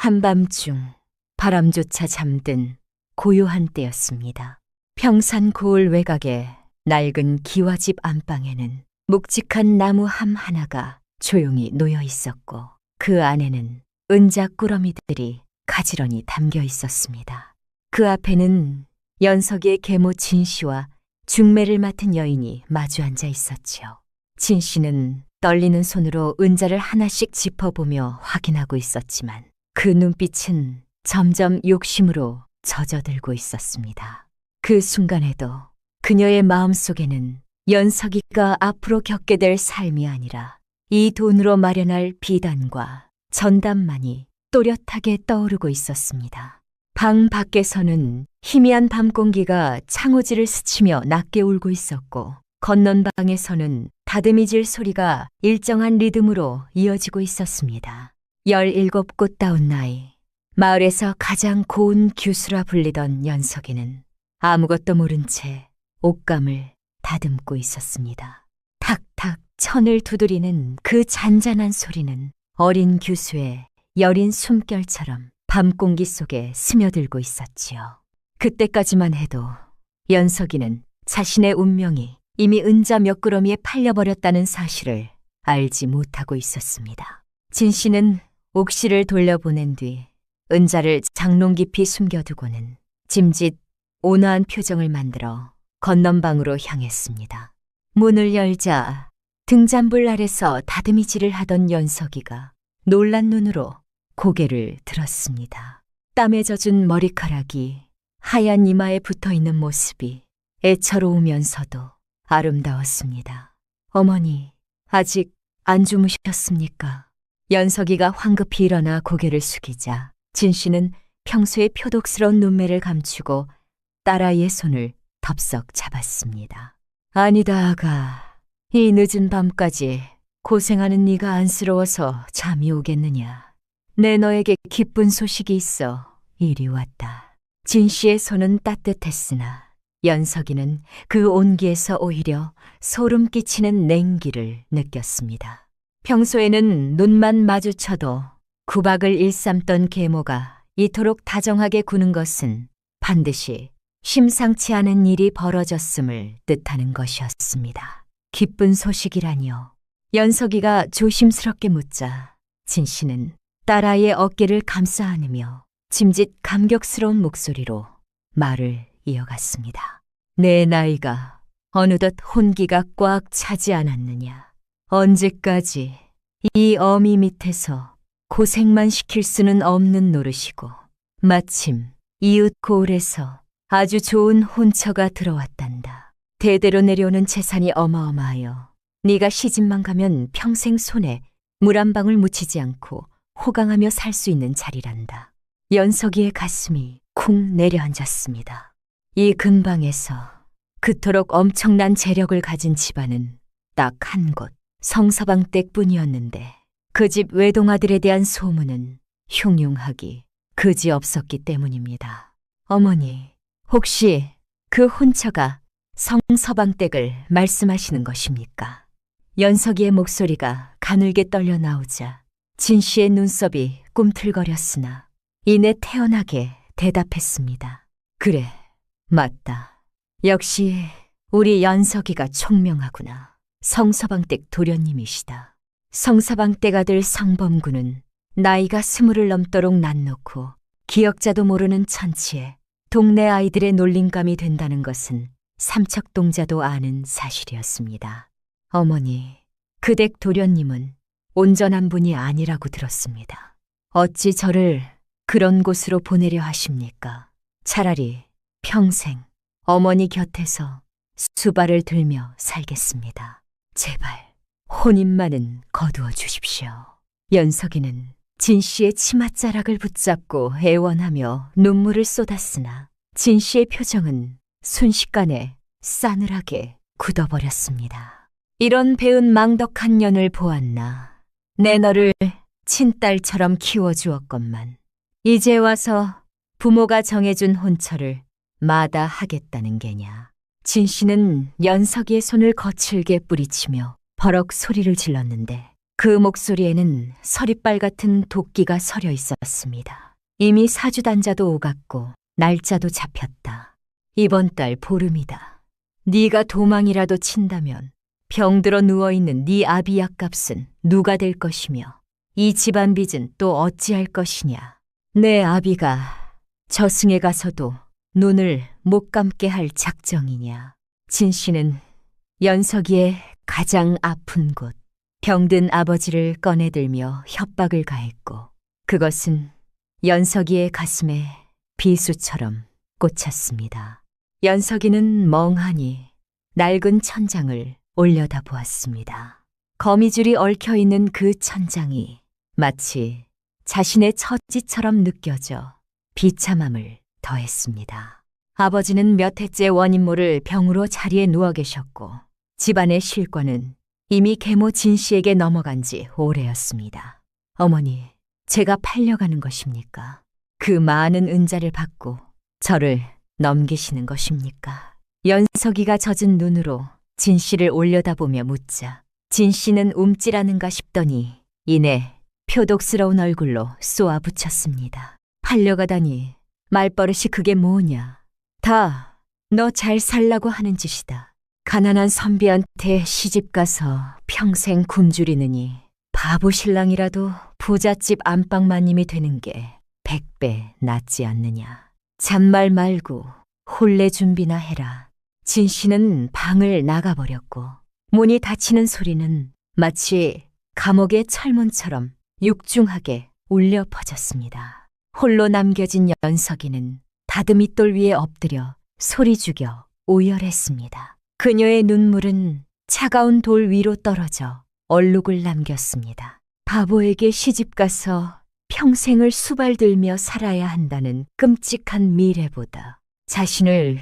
한밤중 바람조차 잠든 고요한 때였습니다. 평산 고을 외곽의 낡은 기와집 안방에는 묵직한 나무 함 하나가 조용히 놓여 있었고 그 안에는 은자 꾸러미들이 가지런히 담겨 있었습니다. 그 앞에는 연석이의 계모 진씨와 중매를 맡은 여인이 마주 앉아 있었지요. 진씨는 떨리는 손으로 은자를 하나씩 짚어보며 확인하고 있었지만 그 눈빛은 점점 욕심으로 젖어들고 있었습니다. 그 순간에도 그녀의 마음속에는 연석이가 앞으로 겪게 될 삶이 아니라 이 돈으로 마련할 비단과 전담만이 또렷하게 떠오르고 있었습니다. 방 밖에서는 희미한 밤 공기가 창호지를 스치며 낮게 울고 있었고 건넌방에서는 다듬이질 소리가 일정한 리듬으로 이어지고 있었습니다. 17 꽃다운 나이, 마을에서 가장 고운 규수라 불리던 연석이는 아무것도 모른 채 옷감을 다듬고 있었습니다. 탁탁 천을 두드리는 그 잔잔한 소리는 어린 규수의 여린 숨결처럼 밤 공기 속에 스며들고 있었지요. 그때까지만 해도 연석이는 자신의 운명이 이미 은자 몇 그러미에 팔려버렸다는 사실을 알지 못하고 있었습니다. 진 씨는 옥시를 돌려보낸 뒤 은자를 장롱 깊이 숨겨두고는 짐짓 온화한 표정을 만들어 건넌방으로 향했습니다. 문을 열자 등잔불 아래서 다듬이질을 하던 연석이가 놀란 눈으로 고개를 들었습니다. 땀에 젖은 머리카락이 하얀 이마에 붙어있는 모습이 애처로우면서도 아름다웠습니다. 어머니, 아직 안 주무셨습니까? 연석이가 황급히 일어나 고개를 숙이자 진 씨는 평소의 표독스러운 눈매를 감추고 딸아이의 손을 덥석 잡았습니다. 아니다, 아가. 이 늦은 밤까지 고생하는 네가 안쓰러워서 잠이 오겠느냐. 내 너에게 기쁜 소식이 있어 이리 왔다. 진 씨의 손은 따뜻했으나 연석이는 그 온기에서 오히려 소름 끼치는 냉기를 느꼈습니다. 평소에는 눈만 마주쳐도 구박을 일삼던 계모가 이토록 다정하게 구는 것은 반드시 심상치 않은 일이 벌어졌음을 뜻하는 것이었습니다. 기쁜 소식이라니요. 연석이가 조심스럽게 묻자 진 씨는 딸아이의 어깨를 감싸 안으며 짐짓 감격스러운 목소리로 말을 이어갔습니다. 내 나이가 어느덧 혼기가 꽉 차지 않았느냐. 언제까지 이 어미 밑에서 고생만 시킬 수는 없는 노릇이고 마침 이웃 고을에서 아주 좋은 혼처가 들어왔단다. 대대로 내려오는 재산이 어마어마하여 네가 시집만 가면 평생 손에 물 한 방울 묻히지 않고 호강하며 살 수 있는 자리란다. 연석이의 가슴이 쿵 내려앉았습니다. 이 근방에서 그토록 엄청난 재력을 가진 집안은 딱 한 곳, 성서방댁뿐이었는데 그 집 외동아들에 대한 소문은 흉흉하기 그지없었기 때문입니다. 어머니, 혹시 그 혼처가 성서방댁을 말씀하시는 것입니까? 연석이의 목소리가 가늘게 떨려 나오자 진 씨의 눈썹이 꿈틀거렸으나 이내 태연하게 대답했습니다. 그래, 맞다. 역시 우리 연석이가 총명하구나. 성서방댁 도련님이시다. 성서방댁 아들 성범군은 나이가 20을 넘도록 낯놓고 기역자도 모르는 천치에 동네 아이들의 놀림감이 된다는 것은 삼척동자도 아는 사실이었습니다. 어머니, 그 댁 도련님은 온전한 분이 아니라고 들었습니다. 어찌 저를 그런 곳으로 보내려 하십니까? 차라리 평생 어머니 곁에서 수발을 들며 살겠습니다. 제발 혼인만은 거두어 주십시오. 연석이는 진 씨의 치맛자락을 붙잡고 애원하며 눈물을 쏟았으나 진 씨의 표정은 순식간에 싸늘하게 굳어버렸습니다. 이런 배은 망덕한 년을 보았나. 내 너를 친딸처럼 키워주었건만 이제 와서 부모가 정해준 혼처를 마다하겠다는 게냐. 진 씨는 연석이의 손을 거칠게 뿌리치며 버럭 소리를 질렀는데 그 목소리에는 서리빨 같은 도끼가 서려 있었습니다. 이미 사주단자도 오갔고 날짜도 잡혔다. 이번 달 보름이다. 네가 도망이라도 친다면 병들어 누워있는 네 아비 약값은 누가 될 것이며 이 집안 빚은 또 어찌할 것이냐. 내 아비가 저승에 가서도 눈을 못 감게 할 작정이냐. 진 씨는 연석이의 가장 아픈 곳, 병든 아버지를 꺼내들며 협박을 가했고 그것은 연석이의 가슴에 비수처럼 꽂혔습니다. 연석이는 멍하니 낡은 천장을 올려다보았습니다. 거미줄이 얽혀있는 그 천장이 마치 자신의 처지처럼 느껴져 비참함을 더했습니다. 아버지는 몇 해째 원인 모를 병으로 자리에 누워 계셨고 집안의 실권은 이미 계모 진 씨에게 넘어간 지 오래였습니다. 어머니, 제가 팔려가는 것입니까? 그 많은 은자를 받고 저를 넘기시는 것입니까? 연석이가 젖은 눈으로 진 씨를 올려다보며 묻자 진 씨는 움찔하는가 싶더니 이내 표독스러운 얼굴로 쏘아붙였습니다. 팔려가다니 말버릇이 그게 뭐냐. 다 너 잘 살라고 하는 짓이다. 가난한 선비한테 시집가서 평생 굶주리느니 바보 신랑이라도 부잣집 안방마님이 되는 게 100배 낫지 않느냐. 잔말 말고 혼례 준비나 해라. 진 씨는 방을 나가버렸고 문이 닫히는 소리는 마치 감옥의 철문처럼 육중하게 울려 퍼졌습니다. 홀로 남겨진 연석이는 다듬이돌 위에 엎드려 소리 죽여 오열했습니다. 그녀의 눈물은 차가운 돌 위로 떨어져 얼룩을 남겼습니다. 바보에게 시집가서 평생을 수발들며 살아야 한다는 끔찍한 미래보다 자신을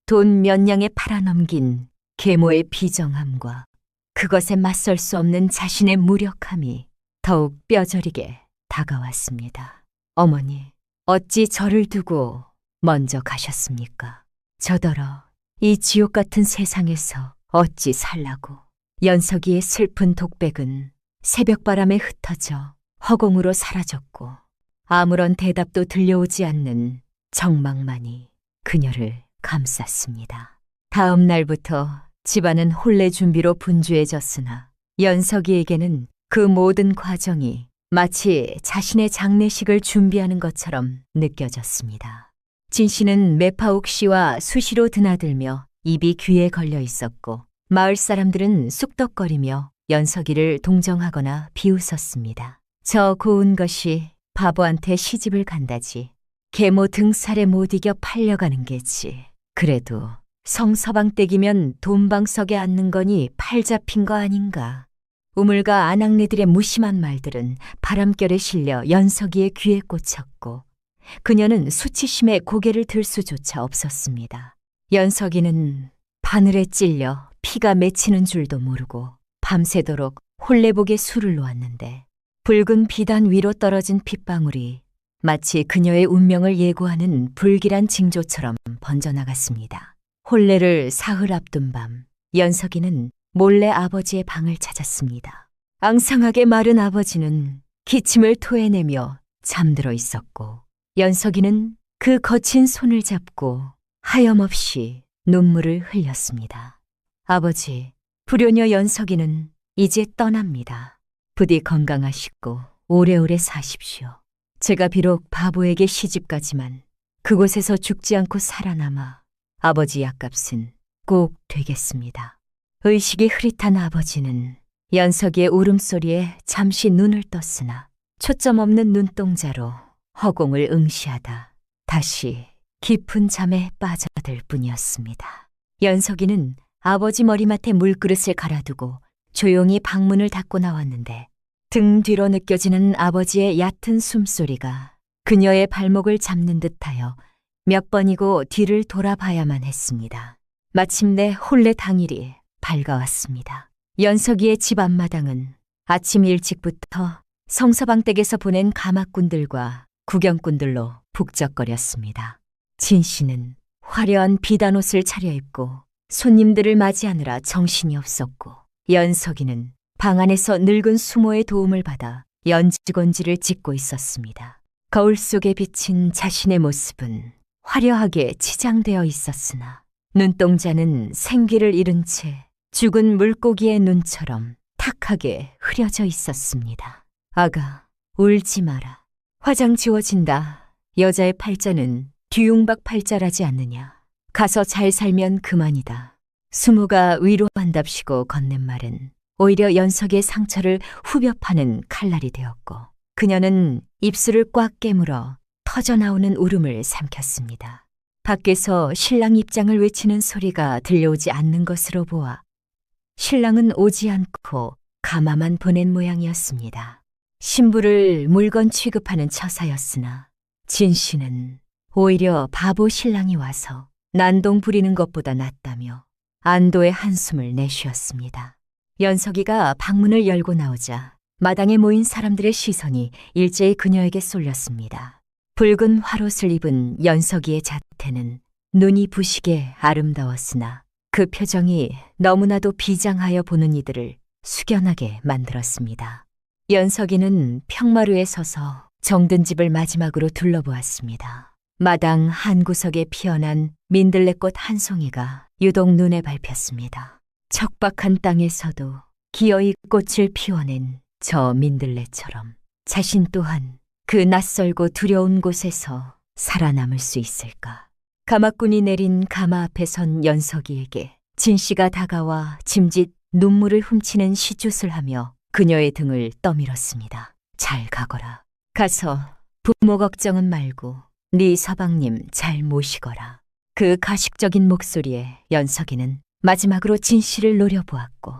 돈 몇 냥에 팔아넘긴 계모의 비정함과 그것에 맞설 수 없는 자신의 무력함이 더욱 뼈저리게 다가왔습니다. 어머니, 어찌 저를 두고 먼저 가셨습니까? 저더러 이 지옥 같은 세상에서 어찌 살라고. 연석이의 슬픈 독백은 새벽바람에 흩어져 허공으로 사라졌고 아무런 대답도 들려오지 않는 정막만이 그녀를 감쌌습니다. 다음 날부터 집안은 혼례 준비로 분주해졌으나 연석이에게는 그 모든 과정이 마치 자신의 장례식을 준비하는 것처럼 느껴졌습니다. 진 씨는 매파옥 씨와 수시로 드나들며 입이 귀에 걸려 있었고 마을 사람들은 쑥덕거리며 연석이를 동정하거나 비웃었습니다. 저 고운 것이 바보한테 시집을 간다지. 계모 등살에 못 이겨 팔려가는 게지. 그래도 성서방댁이면 돈방석에 앉는 거니 팔 잡힌 거 아닌가. 우물가 아낙네들의 무심한 말들은 바람결에 실려 연석이의 귀에 꽂혔고 그녀는 수치심에 고개를 들 수조차 없었습니다. 연석이는 바늘에 찔려 피가 맺히는 줄도 모르고 밤새도록 홀레복에 술을 놓았는데 붉은 비단 위로 떨어진 핏방울이 마치 그녀의 운명을 예고하는 불길한 징조처럼 번져나갔습니다. 혼례를 사흘 앞둔 밤, 연석이는 몰래 아버지의 방을 찾았습니다. 앙상하게 마른 아버지는 기침을 토해내며 잠들어 있었고 연석이는 그 거친 손을 잡고 하염없이 눈물을 흘렸습니다. 아버지, 불효녀 연석이는 이제 떠납니다. 부디 건강하시고 오래오래 사십시오. 제가 비록 바보에게 시집가지만 그곳에서 죽지 않고 살아남아 아버지 약값은 꼭 되겠습니다. 의식이 흐릿한 아버지는 연석이의 울음소리에 잠시 눈을 떴으나 초점 없는 눈동자로 허공을 응시하다 다시 깊은 잠에 빠져들 뿐이었습니다. 연석이는 아버지 머리맡에 물그릇을 갈아두고 조용히 방문을 닫고 나왔는데 등 뒤로 느껴지는 아버지의 얕은 숨소리가 그녀의 발목을 잡는 듯하여 몇 번이고 뒤를 돌아봐야만 했습니다. 마침내 혼례 당일이 밝아왔습니다. 연석이의 집 앞마당은 아침 일찍부터 성서방댁에서 보낸 가마꾼들과 구경꾼들로 북적거렸습니다. 진 씨는 화려한 비단옷을 차려입고 손님들을 맞이하느라 정신이 없었고 연석이는 방 안에서 늙은 수모의 도움을 받아 연지곤지를 찍고 있었습니다. 거울 속에 비친 자신의 모습은 화려하게 치장되어 있었으나 눈동자는 생기를 잃은 채 죽은 물고기의 눈처럼 탁하게 흐려져 있었습니다. 아가, 울지 마라. 화장 지워진다. 여자의 팔자는 뒤웅박 팔자라지 않느냐. 가서 잘 살면 그만이다. 수모가 위로한답시고 건넨 말은 오히려 연석의 상처를 후벼 파는 칼날이 되었고 그녀는 입술을 꽉 깨물어 터져나오는 울음을 삼켰습니다. 밖에서 신랑 입장을 외치는 소리가 들려오지 않는 것으로 보아 신랑은 오지 않고 가마만 보낸 모양이었습니다. 신부를 물건 취급하는 처사였으나 진 씨는 오히려 바보 신랑이 와서 난동 부리는 것보다 낫다며 안도의 한숨을 내쉬었습니다. 연석이가 방문을 열고 나오자 마당에 모인 사람들의 시선이 일제히 그녀에게 쏠렸습니다. 붉은 화롯을 입은 연석이의 자태는 눈이 부시게 아름다웠으나 그 표정이 너무나도 비장하여 보는 이들을 숙연하게 만들었습니다. 연석이는 평마루에 서서 정든 집을 마지막으로 둘러보았습니다. 마당 한 구석에 피어난 민들레꽃 한 송이가 유독 눈에 밟혔습니다. 척박한 땅에서도 기어이 꽃을 피워낸 저 민들레처럼 자신 또한 그 낯설고 두려운 곳에서 살아남을 수 있을까? 가마꾼이 내린 가마 앞에 선 연석이에게 진 씨가 다가와 짐짓 눈물을 훔치는 시쭌을 하며 그녀의 등을 떠밀었습니다. 잘 가거라. 가서 부모 걱정은 말고 네 서방님 잘 모시거라. 그 가식적인 목소리에 연석이는 마지막으로 진 씨를 노려보았고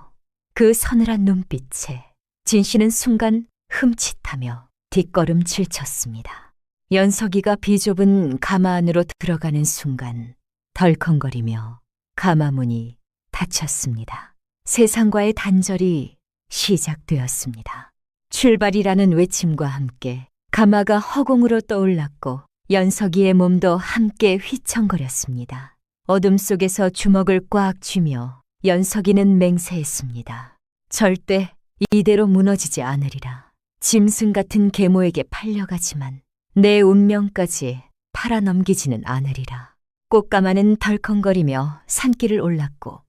그 서늘한 눈빛에 진 씨는 순간 흠칫하며 뒷걸음질 쳤습니다. 연석이가 비좁은 가마 안으로 들어가는 순간 덜컹거리며 가마 문이 닫혔습니다. 세상과의 단절이 시작되었습니다. 출발이라는 외침과 함께 가마가 허공으로 떠올랐고 연석이의 몸도 함께 휘청거렸습니다. 어둠 속에서 주먹을 꽉 쥐며 연석이는 맹세했습니다. 절대 이대로 무너지지 않으리라. 짐승 같은 계모에게 팔려가지만 내 운명까지 팔아넘기지는 않으리라. 꽃가마는 덜컹거리며 산길을 올랐고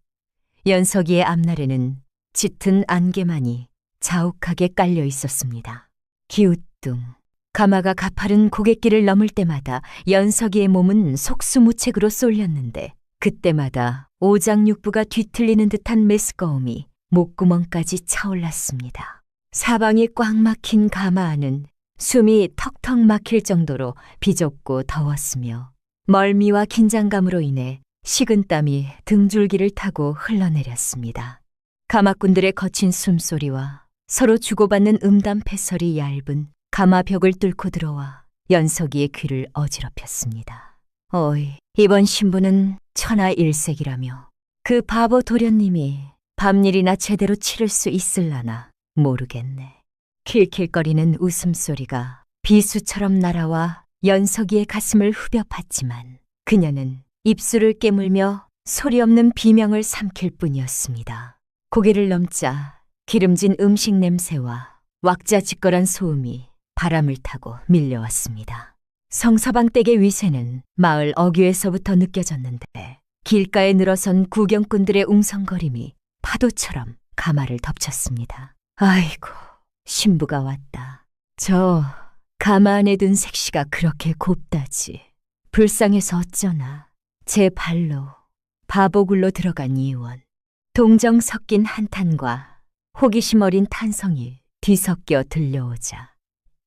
연석이의 앞날에는 짙은 안개만이 자욱하게 깔려 있었습니다. 기우뚱. 가마가 가파른 고갯길을 넘을 때마다 연석이의 몸은 속수무책으로 쏠렸는데 그때마다 오장육부가 뒤틀리는 듯한 메스꺼움이 목구멍까지 차올랐습니다. 사방이 꽉 막힌 가마 안은 숨이 턱턱 막힐 정도로 비좁고 더웠으며 멀미와 긴장감으로 인해 식은땀이 등줄기를 타고 흘러내렸습니다. 가마꾼들의 거친 숨소리와 서로 주고받는 음담 패설이 얇은 가마벽을 뚫고 들어와 연석이의 귀를 어지럽혔습니다. 어이, 이번 신부는 천하일색이라며 그 바보 도련님이 밤일이나 제대로 치를 수 있을라나 모르겠네. 킬킬거리는 웃음소리가 비수처럼 날아와 연석이의 가슴을 후벼 팠지만 그녀는 입술을 깨물며 소리 없는 비명을 삼킬 뿐이었습니다. 고개를 넘자 기름진 음식 냄새와 왁자지껄한 소음이 바람을 타고 밀려왔습니다. 성서방댁의 위세는 마을 어귀에서부터 느껴졌는데 길가에 늘어선 구경꾼들의 웅성거림이 파도처럼 가마를 덮쳤습니다. 아이고, 신부가 왔다. 저 가마 안에 든 색시가 그렇게 곱다지. 불쌍해서 어쩌나. 제 발로 바보굴로 들어간 이원. 동정 섞인 한탄과 호기심 어린 탄성이 뒤섞여 들려오자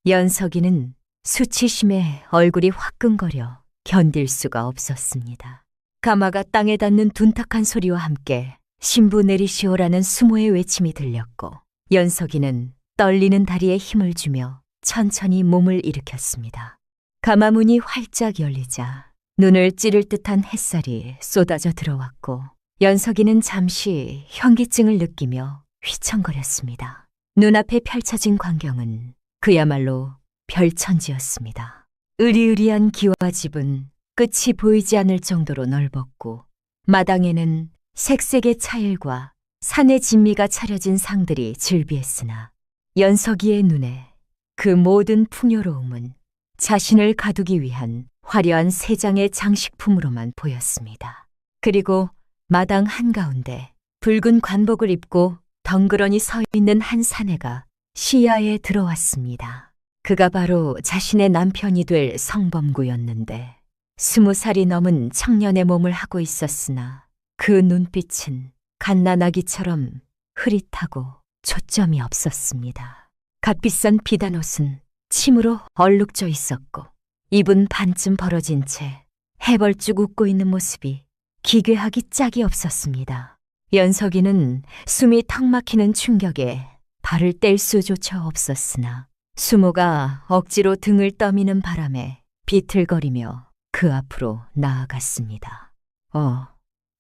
연석이는 수치심에 얼굴이 화끈거려 견딜 수가 없었습니다. 가마가 땅에 닿는 둔탁한 소리와 함께 신부 내리시오라는 수모의 외침이 들렸고 연석이는 떨리는 다리에 힘을 주며 천천히 몸을 일으켰습니다. 가마문이 활짝 열리자 눈을 찌를 듯한 햇살이 쏟아져 들어왔고 연석이는 잠시 현기증을 느끼며 휘청거렸습니다. 눈앞에 펼쳐진 광경은 그야말로 별천지였습니다. 으리으리한 기와집은 끝이 보이지 않을 정도로 넓었고 마당에는 색색의 차일과 산의 진미가 차려진 상들이 즐비했으나 연석이의 눈에 그 모든 풍요로움은 자신을 가두기 위한 화려한 세 장의 장식품으로만 보였습니다. 그리고 마당 한가운데 붉은 관복을 입고 덩그러니 서 있는 한 사내가 시야에 들어왔습니다. 그가 바로 자신의 남편이 될 성범구였는데 20살이 넘은 청년의 몸을 하고 있었으나 그 눈빛은 갓난아기처럼 흐릿하고 초점이 없었습니다. 갓비싼 비단옷은 침으로 얼룩져 있었고 입은 반쯤 벌어진 채 해벌쭉 웃고 있는 모습이 기괴하기 짝이 없었습니다. 연석이는 숨이 턱 막히는 충격에 발을 뗄 수조차 없었으나 수모가 억지로 등을 떠미는 바람에 비틀거리며 그 앞으로 나아갔습니다.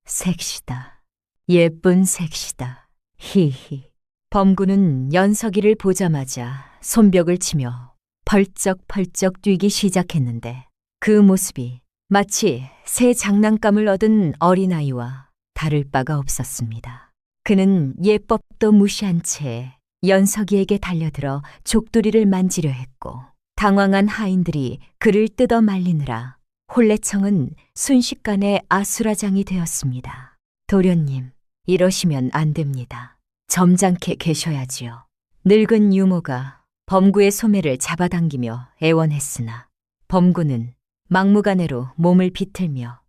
섹시다. 예쁜 섹시다. 히히. 범구는 연석이를 보자마자 손뼉을 치며 벌쩍벌쩍 뛰기 시작했는데 그 모습이 마치 새 장난감을 얻은 어린아이와 다를 바가 없었습니다. 그는 예법도 무시한 채 연석이에게 달려들어 족두리를 만지려 했고 당황한 하인들이 그를 뜯어 말리느라 혼례청은 순식간에 아수라장이 되었습니다. 도련님, 이러시면 안 됩니다. 점잖게 계셔야지요. 늙은 유모가 범구의 소매를 잡아당기며 애원했으나 범구는 막무가내로 몸을 비틀며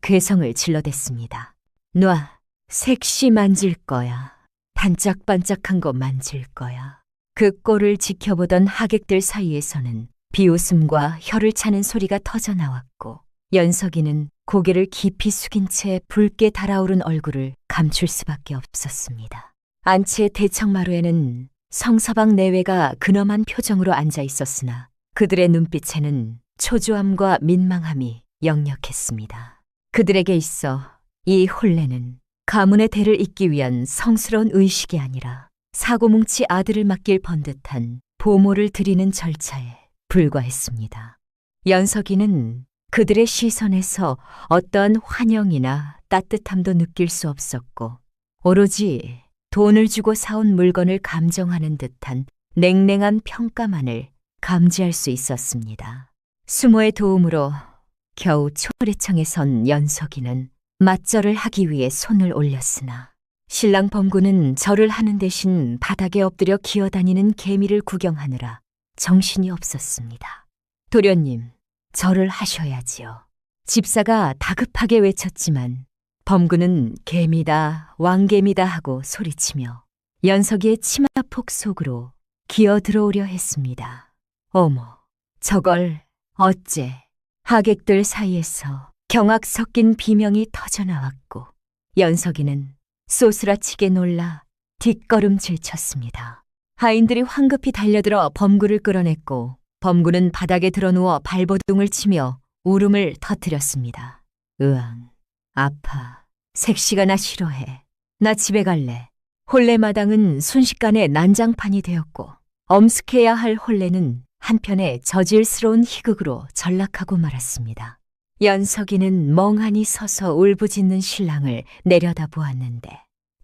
괴성을 질러댔습니다. 놔, 색시 만질 거야. 반짝반짝한 거 만질 거야. 그 꼴을 지켜보던 하객들 사이에서는 비웃음과 혀를 차는 소리가 터져나왔고 연석이는 고개를 깊이 숙인 채 붉게 달아오른 얼굴을 감출 수밖에 없었습니다. 안채 대청마루에는 성서방 내외가 근엄한 표정으로 앉아 있었으나 그들의 눈빛에는 초조함과 민망함이 역력했습니다. 그들에게 있어 이 혼례는 가문의 대를 잇기 위한 성스러운 의식이 아니라 사고뭉치 아들을 맡길 번듯한 보모를 드리는 절차에 불과했습니다. 연석이는 그들의 시선에서 어떠한 환영이나 따뜻함도 느낄 수 없었고 오로지 돈을 주고 사온 물건을 감정하는 듯한 냉랭한 평가만을 감지할 수 있었습니다. 수모의 도움으로 겨우 초례청에 선 연석이는 맞절을 하기 위해 손을 올렸으나 신랑 범구는 절을 하는 대신 바닥에 엎드려 기어다니는 개미를 구경하느라 정신이 없었습니다. 도련님, 절을 하셔야지요. 집사가 다급하게 외쳤지만 범구는 개미다, 왕개미다 하고 소리치며 연석이의 치마폭 속으로 기어 들어오려 했습니다. 어머, 저걸 어째. 하객들 사이에서 경악 섞인 비명이 터져나왔고 연석이는 쏘스라치게 놀라 뒷걸음질 쳤습니다. 하인들이 황급히 달려들어 범구를 끌어냈고 범구는 바닥에 드러누워 발버둥을 치며 울음을 터뜨렸습니다. 으앙, 아파. 색시가 나 싫어해. 나 집에 갈래. 혼례마당은 순식간에 난장판이 되었고 엄숙해야 할 혼례는 한편에 저질스러운 희극으로 전락하고 말았습니다. 연석이는 멍하니 서서 울부짖는 신랑을 내려다보았는데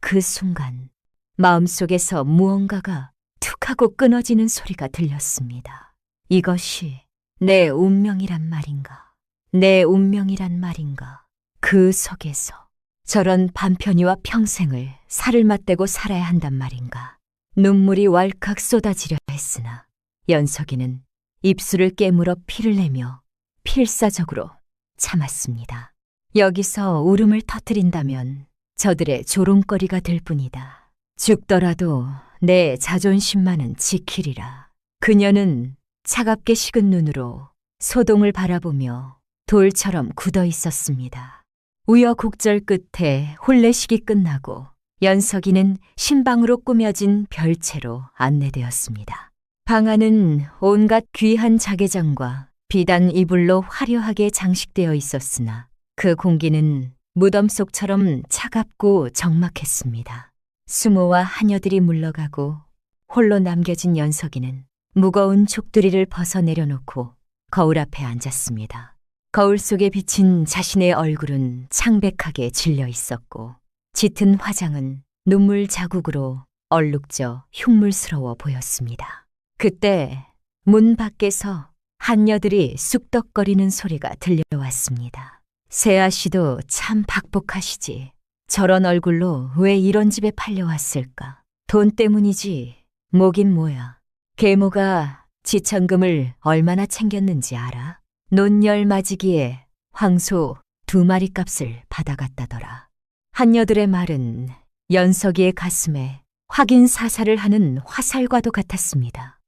그 순간 마음속에서 무언가가 툭 하고 끊어지는 소리가 들렸습니다. 이것이 내 운명이란 말인가? 내 운명이란 말인가? 그 속에서 저런 반편이와 평생을 살을 맞대고 살아야 한단 말인가? 눈물이 왈칵 쏟아지려 했으나 연석이는 입술을 깨물어 피를 내며 필사적으로 참았습니다. 여기서 울음을 터뜨린다면 저들의 조롱거리가 될 뿐이다. 죽더라도 내 자존심만은 지키리라. 그녀는 차갑게 식은 눈으로 소동을 바라보며 돌처럼 굳어 있었습니다. 우여곡절 끝에 혼례식이 끝나고 연석이는 신방으로 꾸며진 별채로 안내되었습니다. 방 안은 온갖 귀한 자개장과 비단 이불로 화려하게 장식되어 있었으나 그 공기는 무덤 속처럼 차갑고 적막했습니다. 수모와 하녀들이 물러가고 홀로 남겨진 연석이는 무거운 족두리를 벗어 내려놓고 거울 앞에 앉았습니다. 거울 속에 비친 자신의 얼굴은 창백하게 질려 있었고 짙은 화장은 눈물 자국으로 얼룩져 흉물스러워 보였습니다. 그때 문 밖에서 한여들이 쑥덕거리는 소리가 들려왔습니다. 세아 씨도 참 박복하시지. 저런 얼굴로 왜 이런 집에 팔려왔을까? 돈 때문이지. 뭐긴 뭐야. 계모가 지천금을 얼마나 챙겼는지 알아? 논열 맞이기에 황소 2마리 값을 받아갔다더라. 한여들의 말은 연석이의 가슴에 확인 사살을 하는 화살과도 같았습니다.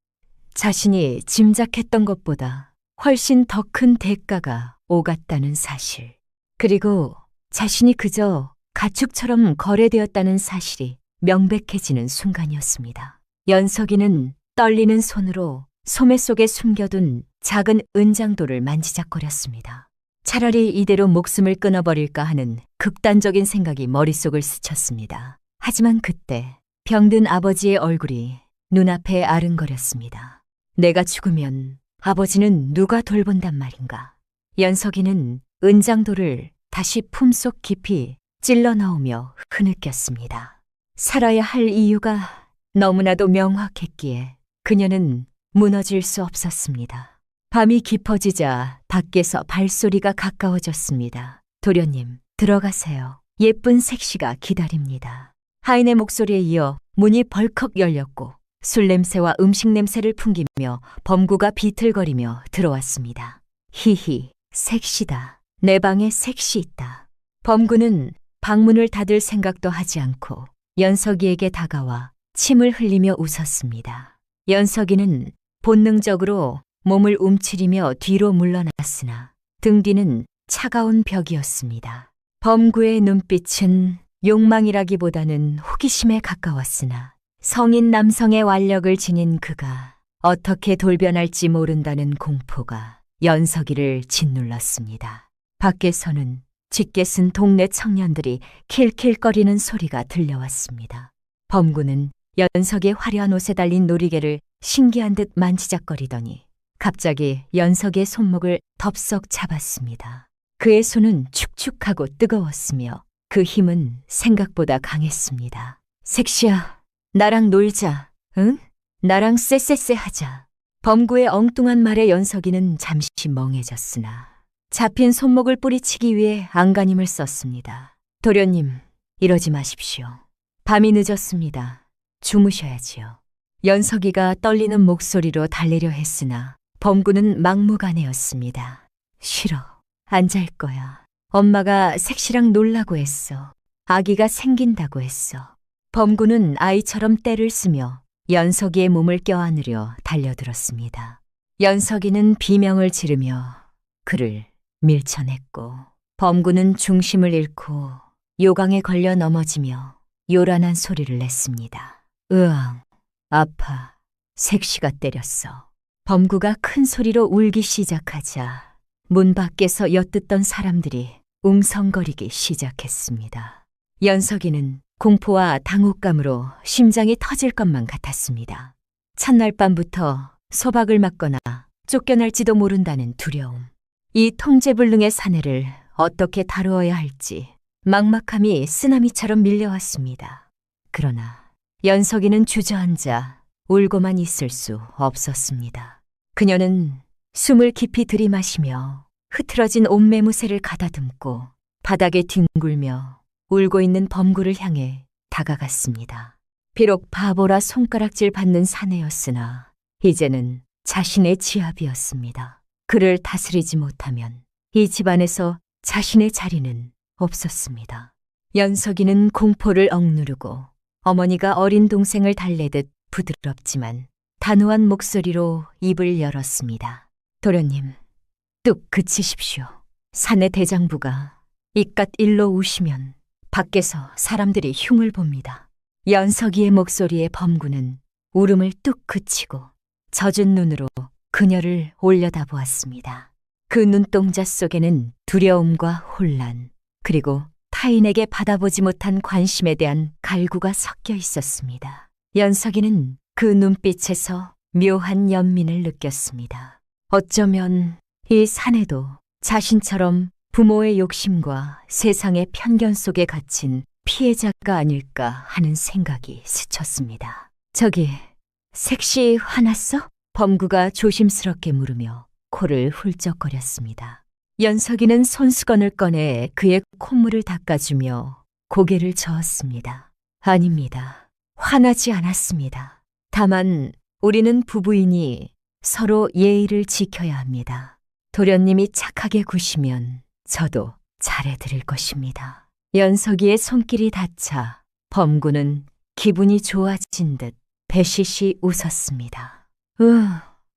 자신이 짐작했던 것보다 훨씬 더 큰 대가가 오갔다는 사실, 그리고 자신이 그저 가축처럼 거래되었다는 사실이 명백해지는 순간이었습니다. 연석이는 떨리는 손으로 소매 속에 숨겨둔 작은 은장도를 만지작거렸습니다. 차라리 이대로 목숨을 끊어버릴까 하는 극단적인 생각이 머릿속을 스쳤습니다. 하지만 그때 병든 아버지의 얼굴이 눈앞에 아른거렸습니다. 내가 죽으면 아버지는 누가 돌본단 말인가? 연석이는 은장도를 다시 품속 깊이 찔러 넣으며 흐느꼈습니다. 살아야 할 이유가 너무나도 명확했기에 그녀는 무너질 수 없었습니다. 밤이 깊어지자 밖에서 발소리가 가까워졌습니다. 도련님, 들어가세요. 예쁜 색시가 기다립니다. 하인의 목소리에 이어 문이 벌컥 열렸고 술 냄새와 음식 냄새를 풍기며 범구가 비틀거리며 들어왔습니다. 히히, 색시다. 내 방에 색시 있다. 범구는 방문을 닫을 생각도 하지 않고 연석이에게 다가와 침을 흘리며 웃었습니다. 연석이는 본능적으로 몸을 움츠리며 뒤로 물러났으나 등 뒤는 차가운 벽이었습니다. 범구의 눈빛은 욕망이라기보다는 호기심에 가까웠으나 성인 남성의 완력을 지닌 그가 어떻게 돌변할지 모른다는 공포가 연석이를 짓눌렀습니다. 밖에서는 짙게 쓴 동네 청년들이 킬킬거리는 소리가 들려왔습니다. 범구는 연석의 화려한 옷에 달린 놀이개를 신기한 듯 만지작거리더니 갑자기 연석의 손목을 덥석 잡았습니다. 그의 손은 축축하고 뜨거웠으며 그 힘은 생각보다 강했습니다. 색시야, 나랑 놀자, 응? 나랑 쎄쎄쎄 하자. 범구의 엉뚱한 말에 연석이는 잠시 멍해졌으나 잡힌 손목을 뿌리치기 위해 안간힘을 썼습니다. 도련님, 이러지 마십시오. 밤이 늦었습니다. 주무셔야지요. 연석이가 떨리는 목소리로 달래려 했으나 범구는 막무가내였습니다. 싫어. 안 잘 거야. 엄마가 색시랑 놀라고 했어. 아기가 생긴다고 했어. 범구는 아이처럼 떼를 쓰며 연석이의 몸을 껴안으려 달려들었습니다. 연석이는 비명을 지르며 그를 밀쳐냈고 범구는 중심을 잃고 요강에 걸려 넘어지며 요란한 소리를 냈습니다. 으앙, 아파. 색시가 때렸어. 범구가 큰 소리로 울기 시작하자 문 밖에서 엿듣던 사람들이 웅성거리기 시작했습니다. 연석이는 공포와 당혹감으로 심장이 터질 것만 같았습니다. 첫날 밤부터 소박을 맞거나 쫓겨날지도 모른다는 두려움. 이 통제불능의 사내를 어떻게 다루어야 할지 막막함이 쓰나미처럼 밀려왔습니다. 그러나 연석이는 주저앉아 울고만 있을 수 없었습니다. 그녀는 숨을 깊이 들이마시며 흐트러진 옷매무새를 가다듬고 바닥에 뒹굴며 울고 있는 범구를 향해 다가갔습니다. 비록 바보라 손가락질 받는 사내였으나 이제는 자신의 지압이었습니다. 그를 다스리지 못하면 이 집안에서 자신의 자리는 없었습니다. 연석이는 공포를 억누르고 어머니가 어린 동생을 달래듯 부드럽지만 단호한 목소리로 입을 열었습니다. 도련님, 뚝 그치십시오. 사내 대장부가 이깟 일로 우시면 밖에서 사람들이 흉을 봅니다. 연석이의 목소리에 범구는 울음을 뚝 그치고 젖은 눈으로 그녀를 올려다보았습니다. 그 눈동자 속에는 두려움과 혼란, 그리고 타인에게 받아보지 못한 관심에 대한 갈구가 섞여 있었습니다. 연석이는 그 눈빛에서 묘한 연민을 느꼈습니다. 어쩌면 이 사내도 자신처럼 부모의 욕심과 세상의 편견 속에 갇힌 피해자가 아닐까 하는 생각이 스쳤습니다. 저기, 색시 화났어? 범구가 조심스럽게 물으며 코를 훌쩍거렸습니다. 연석이는 손수건을 꺼내 그의 콧물을 닦아주며 고개를 저었습니다. 아닙니다. 화나지 않았습니다. 다만 우리는 부부이니 서로 예의를 지켜야 합니다. 도련님이 착하게 구시면 저도 잘해드릴 것입니다. 연석이의 손길이 닿자 범구는 기분이 좋아진 듯 배시시 웃었습니다.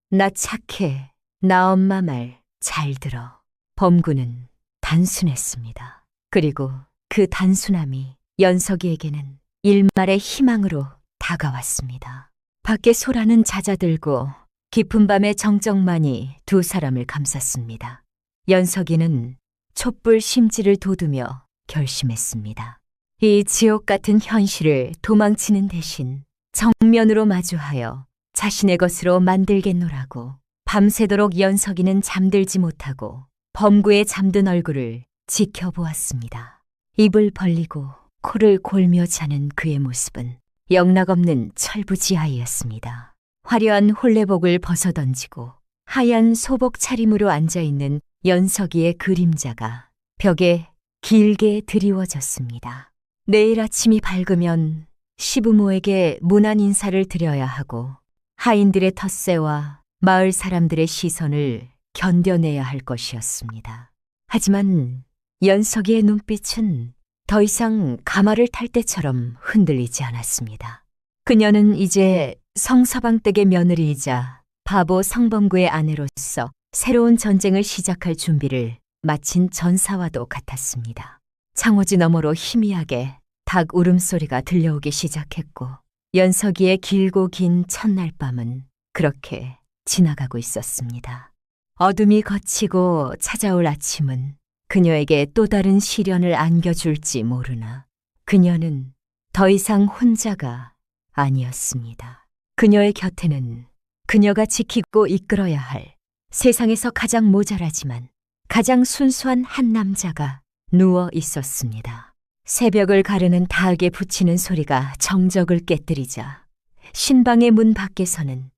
나 착해. 나 엄마 말 잘 들어. 범구는 단순했습니다. 그리고 그 단순함이 연석이에게는 일말의 희망으로 다가왔습니다. 밖에 소라는 잦아들고 깊은 밤의 정적만이 두 사람을 감쌌습니다. 연석이는 촛불 심지를 돋우며 결심했습니다. 이 지옥 같은 현실을 도망치는 대신 정면으로 마주하여 자신의 것으로 만들겠노라고 밤새도록 연석이는 잠들지 못하고 범구의 잠든 얼굴을 지켜보았습니다. 입을 벌리고 코를 골며 자는 그의 모습은 영락없는 철부지아이였습니다. 화려한 홀레복을 벗어던지고 하얀 소복 차림으로 앉아있는 연석이의 그림자가 벽에 길게 드리워졌습니다. 내일 아침이 밝으면 시부모에게 문안 인사를 드려야 하고 하인들의 텃세와 마을 사람들의 시선을 견뎌내야 할 것이었습니다. 하지만 연석이의 눈빛은 더 이상 가마를 탈 때처럼 흔들리지 않았습니다. 그녀는 이제 성서방댁의 며느리이자 바보 성범구의 아내로서 새로운 전쟁을 시작할 준비를 마친 전사와도 같았습니다. 창호지 너머로 희미하게 닭 울음소리가 들려오기 시작했고 연석이의 길고 긴 첫날 밤은 그렇게 지나가고 있었습니다. 어둠이 걷히고 찾아올 아침은 그녀에게 또 다른 시련을 안겨줄지 모르나 그녀는 더 이상 혼자가 아니었습니다. 그녀의 곁에는 그녀가 지키고 이끌어야 할 세상에서 가장 모자라지만 가장 순수한 한 남자가 누워 있었습니다. 새벽을 가르는 닭에 붙이는 소리가 정적을 깨뜨리자 신방의 문 밖에서는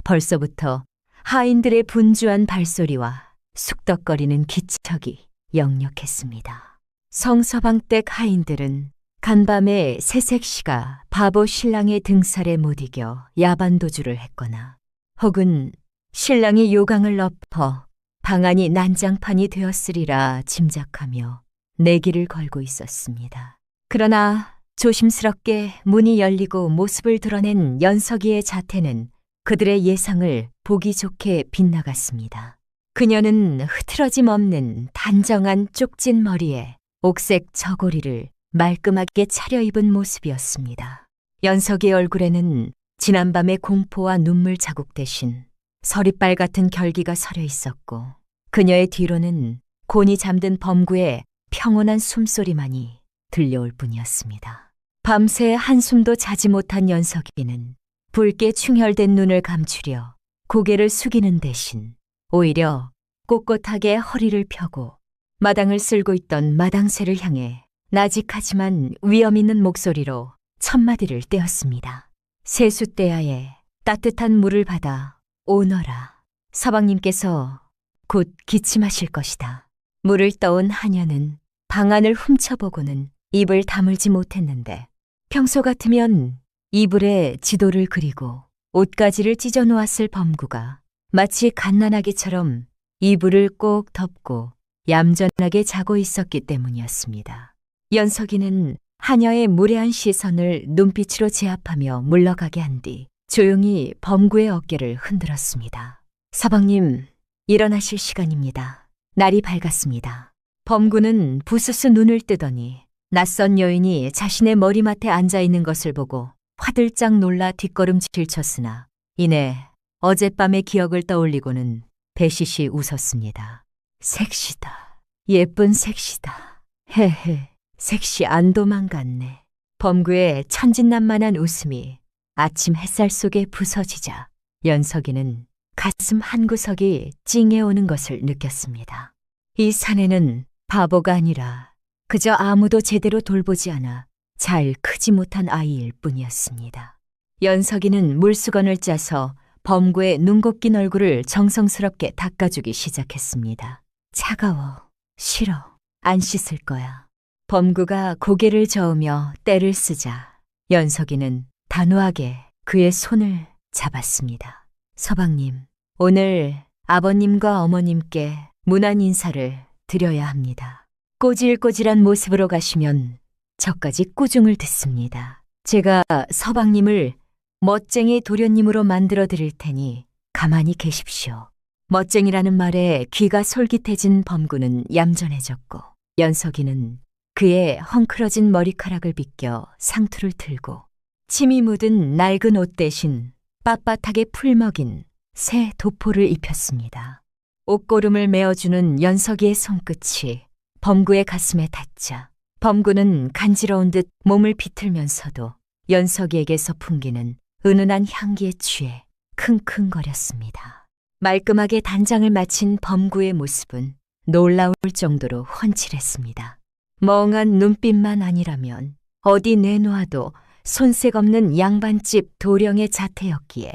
벌써부터 하인들의 분주한 발소리와 숙덕거리는 기척이 역력했습니다. 성서방댁 하인들은 간밤에 새색시가 바보 신랑의 등살에 못 이겨 야반도주를 했거나 혹은 신랑이 요강을 엎어 방안이 난장판이 되었으리라 짐작하며 내기를 걸고 있었습니다. 그러나 조심스럽게 문이 열리고 모습을 드러낸 연석이의 자태는 그들의 예상을 보기 좋게 빗나갔습니다. 그녀는 흐트러짐 없는 단정한 쪽진 머리에 옥색 저고리를 말끔하게 차려입은 모습이었습니다. 연석이의 얼굴에는 지난밤의 공포와 눈물 자국 대신 서리빨 같은 결기가 서려 있었고 그녀의 뒤로는 곤히 잠든 범구의 평온한 숨소리만이 들려올 뿐이었습니다. 밤새 한숨도 자지 못한 연석이는 붉게 충혈된 눈을 감추려 고개를 숙이는 대신 오히려 꼿꼿하게 허리를 펴고 마당을 쓸고 있던 마당새를 향해 나직하지만 위험 있는 목소리로 첫마디를 떼었습니다. 세숫대야에 따뜻한 물을 받아 오너라. 서방님께서 곧 기침하실 것이다. 물을 떠온 하녀는 방안을 훔쳐보고는 입을 다물지 못했는데 평소 같으면 이불에 지도를 그리고 옷가지를 찢어 놓았을 범구가 마치 갓난아기처럼 이불을 꼭 덮고 얌전하게 자고 있었기 때문이었습니다. 연석이는 하녀의 무례한 시선을 눈빛으로 제압하며 물러가게 한 뒤 조용히 범구의 어깨를 흔들었습니다. 서방님, 일어나실 시간입니다. 날이 밝았습니다. 범구는 부스스 눈을 뜨더니 낯선 여인이 자신의 머리맡에 앉아있는 것을 보고 화들짝 놀라 뒷걸음질 쳤으나 이내 어젯밤의 기억을 떠올리고는 배시시 웃었습니다. 색시다. 예쁜 색시다. 헤헤, 색시 안 도망갔네. 범구의 천진난만한 웃음이 아침 햇살 속에 부서지자 연석이는 가슴 한구석이 찡해오는 것을 느꼈습니다. 이 사내는 바보가 아니라 그저 아무도 제대로 돌보지 않아 잘 크지 못한 아이일 뿐이었습니다. 연석이는 물수건을 짜서 범구의 눈곱 낀 얼굴을 정성스럽게 닦아주기 시작했습니다. 차가워. 싫어. 안 씻을 거야. 범구가 고개를 저으며 떼를 쓰자 연석이는 단호하게 그의 손을 잡았습니다. 서방님, 오늘 아버님과 어머님께 문안 인사를 드려야 합니다. 꼬질꼬질한 모습으로 가시면 저까지 꾸중을 듣습니다. 제가 서방님을 멋쟁이 도련님으로 만들어 드릴 테니 가만히 계십시오. 멋쟁이라는 말에 귀가 솔깃해진 범구는 얌전해졌고 연석이는 그의 헝클어진 머리카락을 빗겨 상투를 틀고 침이 묻은 낡은 옷 대신 빳빳하게 풀먹인 새 도포를 입혔습니다. 옷고름을 메어주는 연석이의 손끝이 범구의 가슴에 닿자 범구는 간지러운 듯 몸을 비틀면서도 연석이에게서 풍기는 은은한 향기에 취해 킁킁거렸습니다. 말끔하게 단장을 마친 범구의 모습은 놀라울 정도로 훤칠했습니다. 멍한 눈빛만 아니라면 어디 내놓아도 손색 없는 양반집 도령의 자태였기에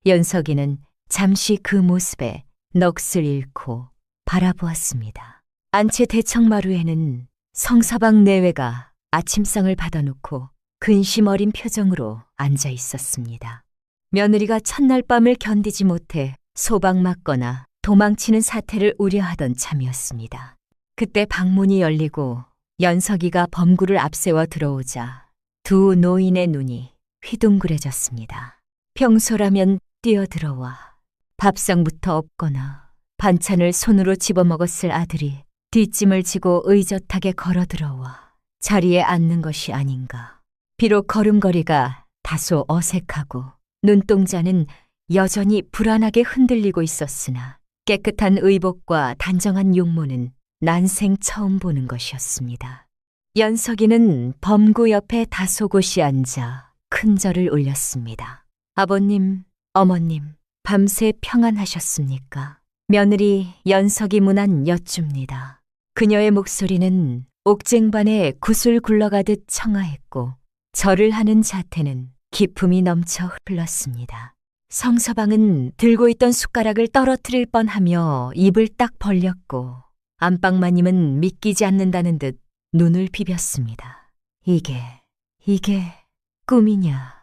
연석이는 잠시 그 모습에 넋을 잃고 바라보았습니다. 안채 대청마루에는 성서방 내외가 아침상을 받아놓고 근심 어린 표정으로 앉아 있었습니다. 며느리가 첫날 밤을 견디지 못해 소박 맞거나 도망치는 사태를 우려하던 참이었습니다. 그때 방문이 열리고 연석이가 범구를 앞세워 들어오자 두 노인의 눈이 휘둥그레졌습니다. 평소라면 뛰어들어와 밥상부터 엎거나 반찬을 손으로 집어먹었을 아들이 뒷짐을 지고 의젓하게 걸어들어와 자리에 앉는 것이 아닌가. 비록 걸음걸이가 다소 어색하고 눈동자는 여전히 불안하게 흔들리고 있었으나 깨끗한 의복과 단정한 용모는 난생 처음 보는 것이었습니다. 연석이는 범구 옆에 다소곳이 앉아 큰 절을 올렸습니다. 아버님, 어머님, 밤새 평안하셨습니까? 며느리 연석이 문안 여쭙니다. 그녀의 목소리는 옥쟁반에 구슬 굴러가듯 청아했고 절을 하는 자태는 기품이 넘쳐 흘렀습니다. 성서방은 들고 있던 숟가락을 떨어뜨릴 뻔하며 입을 딱 벌렸고 안방마님은 믿기지 않는다는 듯 눈을 비볐습니다. 이게 꿈이냐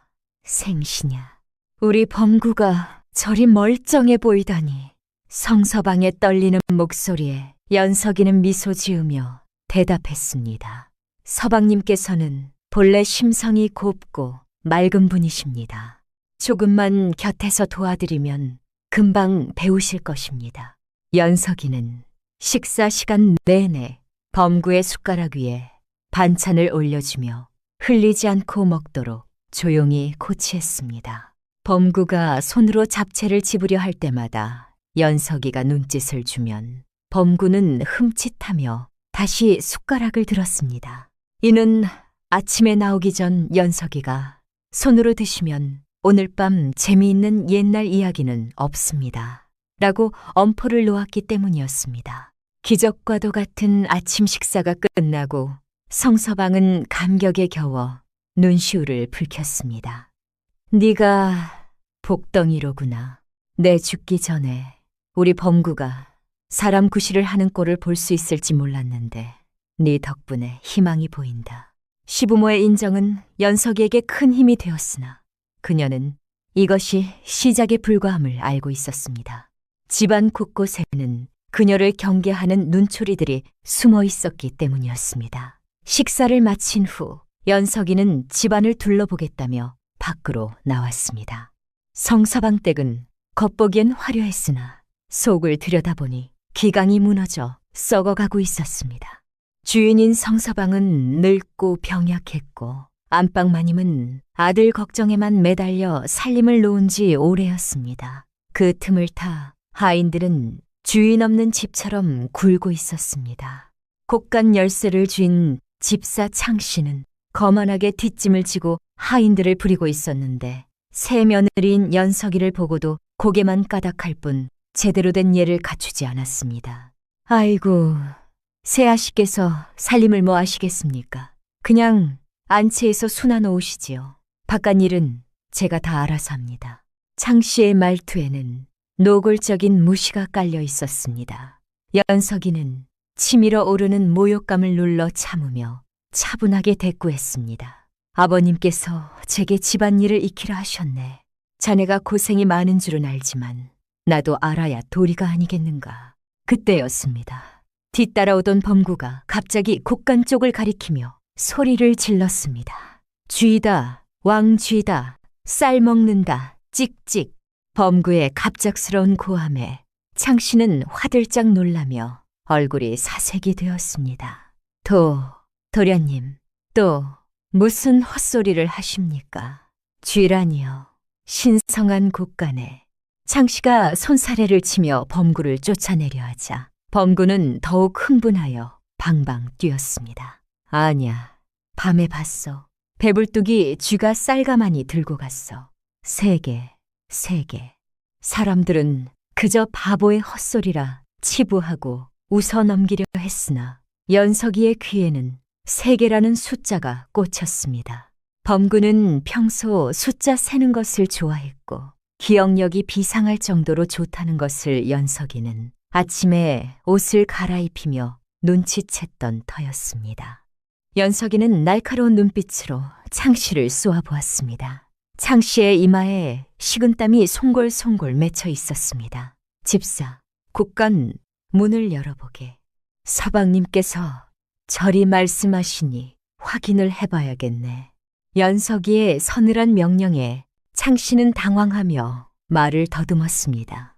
생시냐. 우리 범구가 저리 멀쩡해 보이다니. 성서방의 떨리는 목소리에 연석이는 미소 지으며 대답했습니다. 서방님께서는 본래 심성이 곱고 맑은 분이십니다. 조금만 곁에서 도와드리면 금방 배우실 것입니다. 연석이는 식사 시간 내내 범구의 숟가락 위에 반찬을 올려주며 흘리지 않고 먹도록 조용히 코치했습니다. 범구가 손으로 잡채를 집으려 할 때마다 연석이가 눈짓을 주면 범구는 흠칫하며 다시 숟가락을 들었습니다. 이는 아침에 나오기 전 연석이가 손으로 드시면 오늘 밤 재미있는 옛날 이야기는 없습니다. 라고 엄포를 놓았기 때문이었습니다. 기적과도 같은 아침 식사가 끝나고 성서방은 감격에 겨워 눈시울을 붉혔습니다. 네가 복덩이로구나. 내 죽기 전에 우리 범구가 사람 구실을 하는 꼴을 볼 수 있을지 몰랐는데 네 덕분에 희망이 보인다. 시부모의 인정은 연석이에게 큰 힘이 되었으나 그녀는 이것이 시작에 불과함을 알고 있었습니다. 집안 곳곳에는 그녀를 경계하는 눈초리들이 숨어 있었기 때문이었습니다. 식사를 마친 후 연석이는 집안을 둘러보겠다며 밖으로 나왔습니다. 성서방 댁은 겉보기엔 화려했으나 속을 들여다보니 기강이 무너져 썩어가고 있었습니다. 주인인 성서방은 늙고 병약했고 안방마님은 아들 걱정에만 매달려 살림을 놓은 지 오래였습니다. 그 틈을 타 하인들은 주인 없는 집처럼 굴고 있었습니다. 곡간 열쇠를 쥔 집사 창씨는 거만하게 뒷짐을 지고 하인들을 부리고 있었는데 새 며느리인 연석이를 보고도 고개만 까닥할 뿐 제대로 된 예를 갖추지 않았습니다. 아이고, 새아씨께서 살림을 뭐 하시겠습니까? 그냥 안채에서 수나 놓으시지요. 바깥 일은 제가 다 알아서 합니다. 창 씨의 말투에는 노골적인 무시가 깔려 있었습니다. 연석이는 치밀어 오르는 모욕감을 눌러 참으며 차분하게 대꾸했습니다. 아버님께서 제게 집안일을 익히라 하셨네. 자네가 고생이 많은 줄은 알지만 나도 알아야 도리가 아니겠는가. 그때였습니다. 뒤따라오던 범구가 갑자기 곡간 쪽을 가리키며 소리를 질렀습니다. 쥐다, 왕쥐다, 쌀 먹는다, 찍찍. 범구의 갑작스러운 고함에 창 씨는 화들짝 놀라며 얼굴이 사색이 되었습니다. 도련님, 또 무슨 헛소리를 하십니까? 쥐라니요. 신성한 곡간에 창 씨가 손사래를 치며 범구를 쫓아내려 하자 범구는 더욱 흥분하여 방방 뛰었습니다. 아냐, 밤에 봤어. 배불뚝이 쥐가 쌀가마니 들고 갔어. 3개. 사람들은 그저 바보의 헛소리라 치부하고 웃어 넘기려 했으나 연석이의 귀에는 3개라는 숫자가 꽂혔습니다. 범구는 평소 숫자 세는 것을 좋아했고 기억력이 비상할 정도로 좋다는 것을 연석이는 아침에 옷을 갈아입히며 눈치챘던 터였습니다. 연석이는 날카로운 눈빛으로 창 씨를 쏘아보았습니다. 창 씨의 이마에 식은땀이 송골송골 맺혀 있었습니다. 집사, 곡간 문을 열어보게. 서방님께서 저리 말씀하시니 확인을 해봐야겠네. 연석이의 서늘한 명령에 창 씨는 당황하며 말을 더듬었습니다.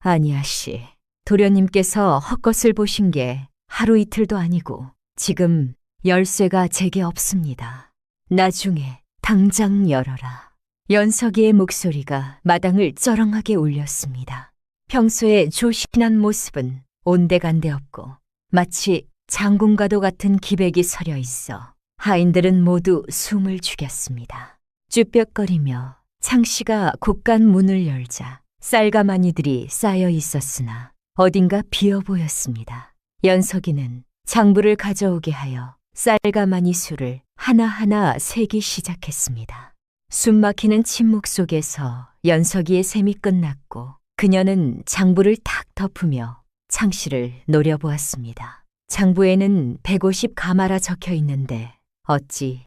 아니야 씨. 도련님께서 헛것을 보신 게 하루 이틀도 아니고 지금 열쇠가 제게 없습니다. 나중에 당장 열어라. 연석이의 목소리가 마당을 쩌렁하게 울렸습니다. 평소에 조신한 모습은 온데간데 없고 마치 장군과도 같은 기백이 서려 있어 하인들은 모두 숨을 죽였습니다. 쭈뼛거리며 창 씨가 곡간 문을 열자 쌀가마니들이 쌓여 있었으나 어딘가 비어 보였습니다. 연석이는 장부를 가져오게 하여 쌀가마니 수를 하나하나 세기 시작했습니다. 숨막히는 침묵 속에서 연석이의 셈이 끝났고 그녀는 장부를 탁 덮으며 창 씨를 노려보았습니다. 장부에는 150 가마라 적혀 있는데 어찌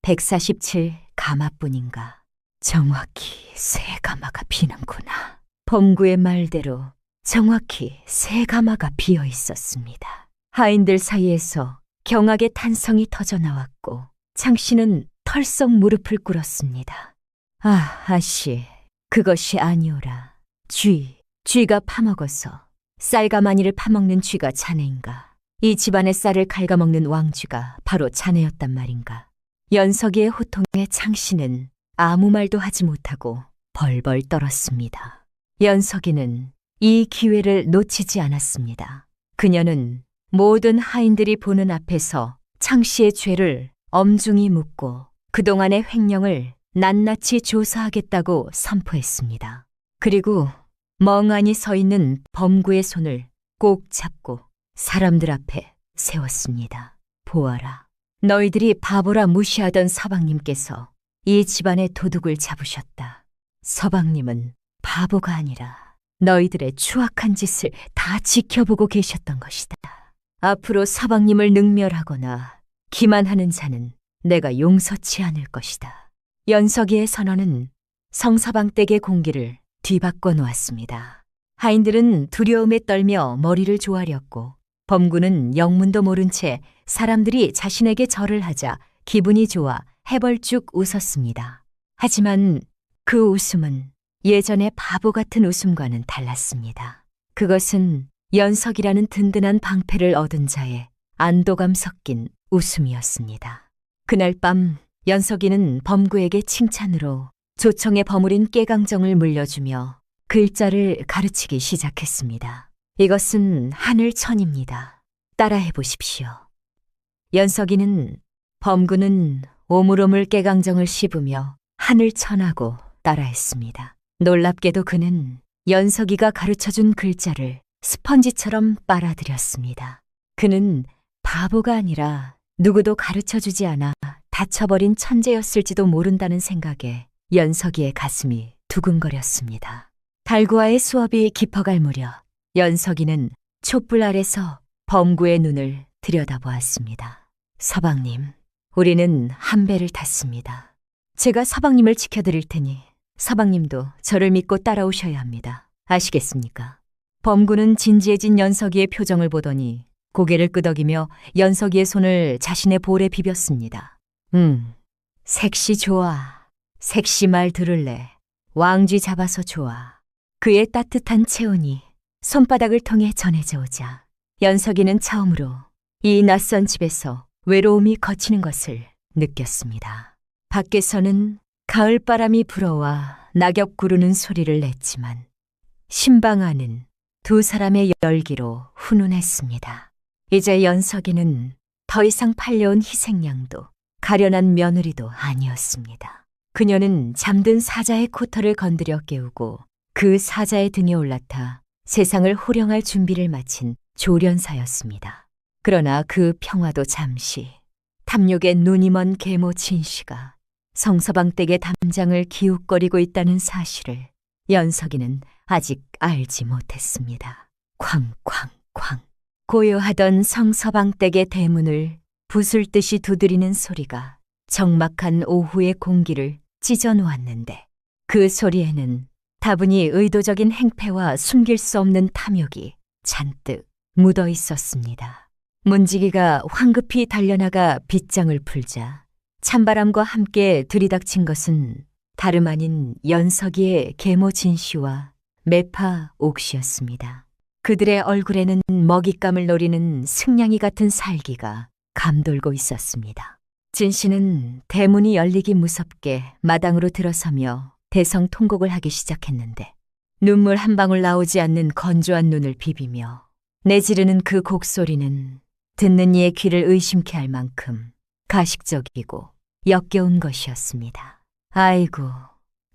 147 가마뿐인가. 정확히 3가마가 비는구나. 범구의 말대로 정확히 3가마가 비어 있었습니다. 하인들 사이에서 경악의 탄성이 터져나왔고 창 씨는 털썩 무릎을 꿇었습니다. 아씨, 그것이 아니오라. 쥐가 파먹어서 쌀가마니를 파먹는 쥐가 자네인가? 이 집안의 쌀을 갉아먹는 왕쥐가 바로 자네였단 말인가? 연석이의 호통에 창 씨는 아무 말도 하지 못하고 벌벌 떨었습니다. 연석이는 이 기회를 놓치지 않았습니다. 그녀는 모든 하인들이 보는 앞에서 창 씨의 죄를 엄중히 묻고 그동안의 횡령을 낱낱이 조사하겠다고 선포했습니다. 그리고 멍하니 서 있는 범구의 손을 꼭 잡고 사람들 앞에 세웠습니다. 보아라. 너희들이 바보라 무시하던 서방님께서 이 집안의 도둑을 잡으셨다. 서방님은 바보가 아니라 너희들의 추악한 짓을 다 지켜보고 계셨던 것이다. 앞으로 서방님을 능멸하거나 기만하는 자는 내가 용서치 않을 것이다. 연석이의 선언은 성서방 댁의 공기를 뒤바꿔 놓았습니다. 하인들은 두려움에 떨며 머리를 조아렸고 범구는 영문도 모른 채 사람들이 자신에게 절을 하자 기분이 좋아 해벌쭉 웃었습니다. 하지만 그 웃음은 예전의 바보 같은 웃음과는 달랐습니다. 그것은 연석이라는 든든한 방패를 얻은 자의 안도감 섞인 웃음이었습니다. 그날 밤 연석이는 범구에게 칭찬으로 조청에 버무린 깨강정을 물려주며 글자를 가르치기 시작했습니다. 이것은 하늘천입니다. 따라해 보십시오. 연석이는 범구는 오물오물 깨강정을 씹으며 하늘천하고 따라했습니다. 놀랍게도 그는 연석이가 가르쳐준 글자를 스펀지처럼 빨아들였습니다. 그는 바보가 아니라 누구도 가르쳐주지 않아 다쳐버린 천재였을지도 모른다는 생각에 연석이의 가슴이 두근거렸습니다. 달구와의 수업이 깊어갈 무렵 연석이는 촛불 아래서 범구의 눈을 들여다보았습니다. 서방님, 우리는 한 배를 탔습니다. 제가 서방님을 지켜드릴 테니 서방님도 저를 믿고 따라오셔야 합니다. 아시겠습니까? 범구는 진지해진 연석이의 표정을 보더니 고개를 끄덕이며 연석이의 손을 자신의 볼에 비볐습니다. 색시 좋아. 색시 말 들을래. 왕쥐 잡아서 좋아. 그의 따뜻한 체온이 손바닥을 통해 전해져 오자 연석이는 처음으로 이 낯선 집에서 외로움이 거치는 것을 느꼈습니다. 밖에서는 가을바람이 불어와 낙엽 구르는 소리를 냈지만 신방 안은 두 사람의 열기로 훈훈했습니다. 이제 연석이는 더 이상 팔려온 희생양도 가련한 며느리도 아니었습니다. 그녀는 잠든 사자의 코털을 건드려 깨우고 그 사자의 등에 올라타 세상을 호령할 준비를 마친 조련사였습니다. 그러나 그 평화도 잠시 탐욕에 눈이 먼 계모 진씨가 성서방 댁의 담장을 기웃거리고 있다는 사실을 연석이는 아직 알지 못했습니다. 쾅쾅쾅 고요하던 성서방 댁의 대문을 부술듯이 두드리는 소리가 적막한 오후의 공기를 찢어놓았는데 그 소리에는 다분히 의도적인 행패와 숨길 수 없는 탐욕이 잔뜩 묻어 있었습니다. 문지기가 황급히 달려나가 빗장을 풀자 찬바람과 함께 들이닥친 것은 다름 아닌 연석이의 계모 진씨와 매파 옥시였습니다. 그들의 얼굴에는 먹잇감을 노리는 승냥이 같은 살기가 감돌고 있었습니다. 진씨는 대문이 열리기 무섭게 마당으로 들어서며 대성통곡을 하기 시작했는데 눈물 한 방울 나오지 않는 건조한 눈을 비비며 내지르는 그 곡소리는 듣는 이의 귀를 의심케 할 만큼 가식적이고 역겨운 것이었습니다. 아이고,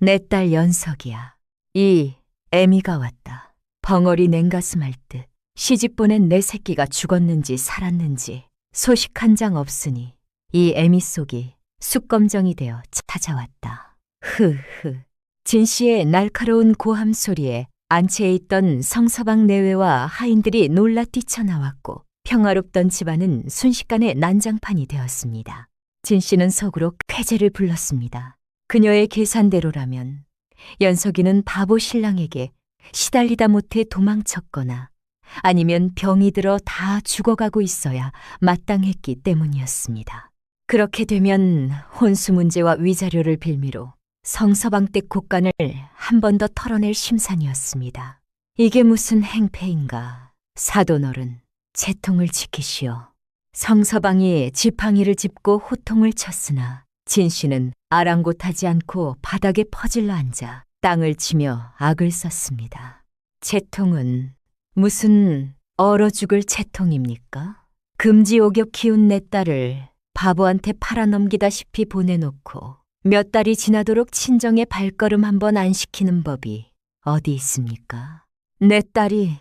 내 딸 연석이야. 이 애미가 왔다. 벙어리 냉가슴 할 듯 시집 보낸 내 새끼가 죽었는지 살았는지 소식 한 장 없으니 이 애미 속이 숯검정이 되어 찾아왔다. 흐흐. 진씨의 날카로운 고함 소리에 안채에 있던 성서방 내외와 하인들이 놀라 뛰쳐나왔고 평화롭던 집안은 순식간에 난장판이 되었습니다. 진씨는 속으로 쾌재를 불렀습니다. 그녀의 계산대로라면 연석이는 바보 신랑에게 시달리다 못해 도망쳤거나 아니면 병이 들어 다 죽어가고 있어야 마땅했기 때문이었습니다. 그렇게 되면 혼수 문제와 위자료를 빌미로 성서방 댁 곳간을 한 번 더 털어낼 심산이었습니다. 이게 무슨 행패인가. 사돈어른, 채통을 지키시오. 성서방이 지팡이를 짚고 호통을 쳤으나 진씨는 아랑곳하지 않고 바닥에 퍼질러 앉아 땅을 치며 악을 썼습니다. 채통은 무슨 얼어 죽을 채통입니까? 금지옥엽 키운 내 딸을 바보한테 팔아넘기다시피 보내놓고 몇 달이 지나도록 친정에 발걸음 한번 안 시키는 법이 어디 있습니까? 내 딸이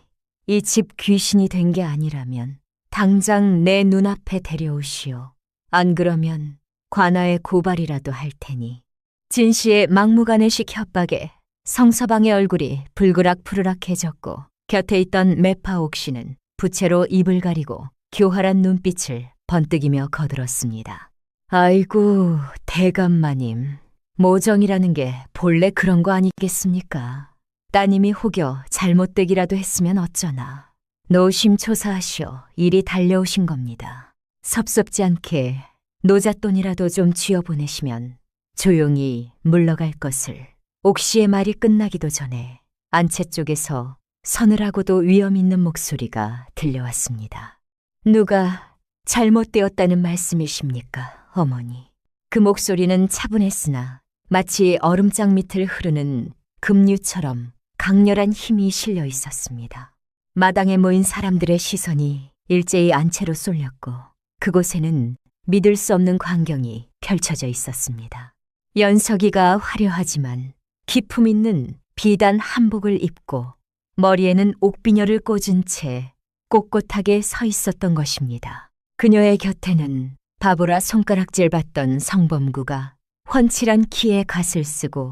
이 집 귀신이 된 게 아니라면 당장 내 눈앞에 데려오시오. 안 그러면 관아에 고발이라도 할 테니. 진씨의 막무가내식 협박에 성서방의 얼굴이 불그락푸르락해졌고 곁에 있던 매파옥 씨는 부채로 입을 가리고 교활한 눈빛을 번뜩이며 거들었습니다. 아이고, 대감마님. 모정이라는 게 본래 그런 거 아니겠습니까? 따님이 혹여 잘못되기라도 했으면 어쩌나. 노심초사하시어 일이 달려오신 겁니다. 섭섭지 않게 노잣돈이라도 좀 쥐어보내시면 조용히 물러갈 것을. 옥시의 말이 끝나기도 전에 안채 쪽에서 서늘하고도 위험 있는 목소리가 들려왔습니다. 누가 잘못되었다는 말씀이십니까, 어머니? 그 목소리는 차분했으나 마치 얼음장 밑을 흐르는 급류처럼 강렬한 힘이 실려 있었습니다. 마당에 모인 사람들의 시선이 일제히 안채로 쏠렸고 그곳에는 믿을 수 없는 광경이 펼쳐져 있었습니다. 연석이가 화려하지만 기품 있는 비단 한복을 입고 머리에는 옥비녀를 꽂은 채 꼿꼿하게 서 있었던 것입니다. 그녀의 곁에는 바보라 손가락질 받던 성범구가 훤칠한 키에 갓을 쓰고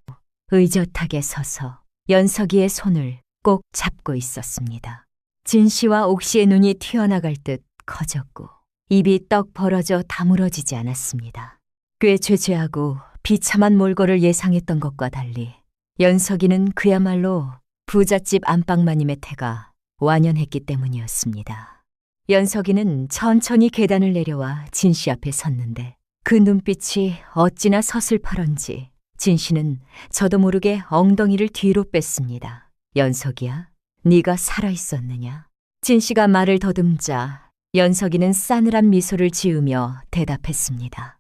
의젓하게 서서 연석이의 손을 꼭 잡고 있었습니다. 진 씨와 옥 씨의 눈이 튀어나갈 듯 커졌고 입이 떡 벌어져 다물어지지 않았습니다. 꽤 죄죄하고 비참한 몰골을 예상했던 것과 달리 연석이는 그야말로 부잣집 안방마님의 태가 완연했기 때문이었습니다. 연석이는 천천히 계단을 내려와 진 씨 앞에 섰는데 그 눈빛이 어찌나 서슬퍼런지 진 씨는 저도 모르게 엉덩이를 뒤로 뺐습니다. 연석이야, 네가 살아있었느냐? 진 씨가 말을 더듬자 연석이는 싸늘한 미소를 지으며 대답했습니다.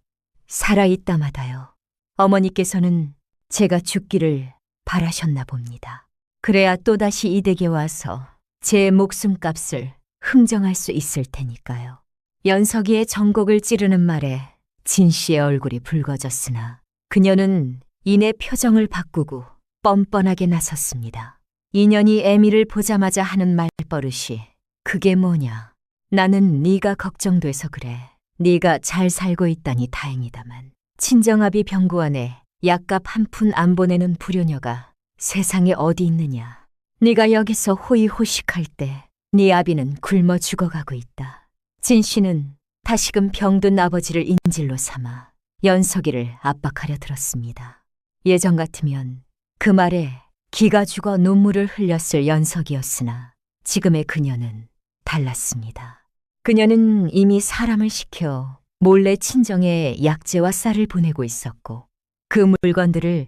살아있다마다요. 어머니께서는 제가 죽기를 바라셨나 봅니다. 그래야 또다시 이 댁에 와서 제 목숨값을 흥정할 수 있을 테니까요. 연석이의 정곡을 찌르는 말에 진 씨의 얼굴이 붉어졌으나 그녀는 이내 표정을 바꾸고 뻔뻔하게 나섰습니다. 인연이 애미를 보자마자 하는 말버릇이 그게 뭐냐. 나는 네가 걱정돼서 그래. 네가 잘 살고 있다니 다행이다만 친정아비 병구 안에 약값 한 푼 안 보내는 불효녀가 세상에 어디 있느냐. 네가 여기서 호의호식할 때 네 아비는 굶어 죽어가고 있다. 진 씨는 다시금 병든 아버지를 인질로 삼아 연석이를 압박하려 들었습니다. 예전 같으면 그 말에 기가 죽어 눈물을 흘렸을 연석이었으나 지금의 그녀는 달랐습니다. 그녀는 이미 사람을 시켜 몰래 친정에 약재와 쌀을 보내고 있었고 그 물건들을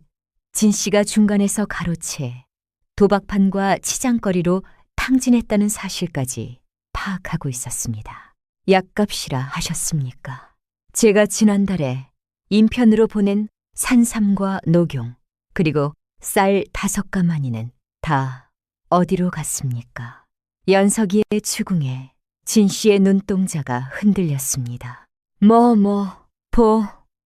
진 씨가 중간에서 가로채 도박판과 치장거리로 탕진했다는 사실까지 파악하고 있었습니다. 약값이라 하셨습니까? 제가 지난달에 인편으로 보낸 산삼과 녹용 그리고 쌀 5가마니는 다 어디로 갔습니까? 연석이의 추궁에 진 씨의 눈동자가 흔들렸습니다.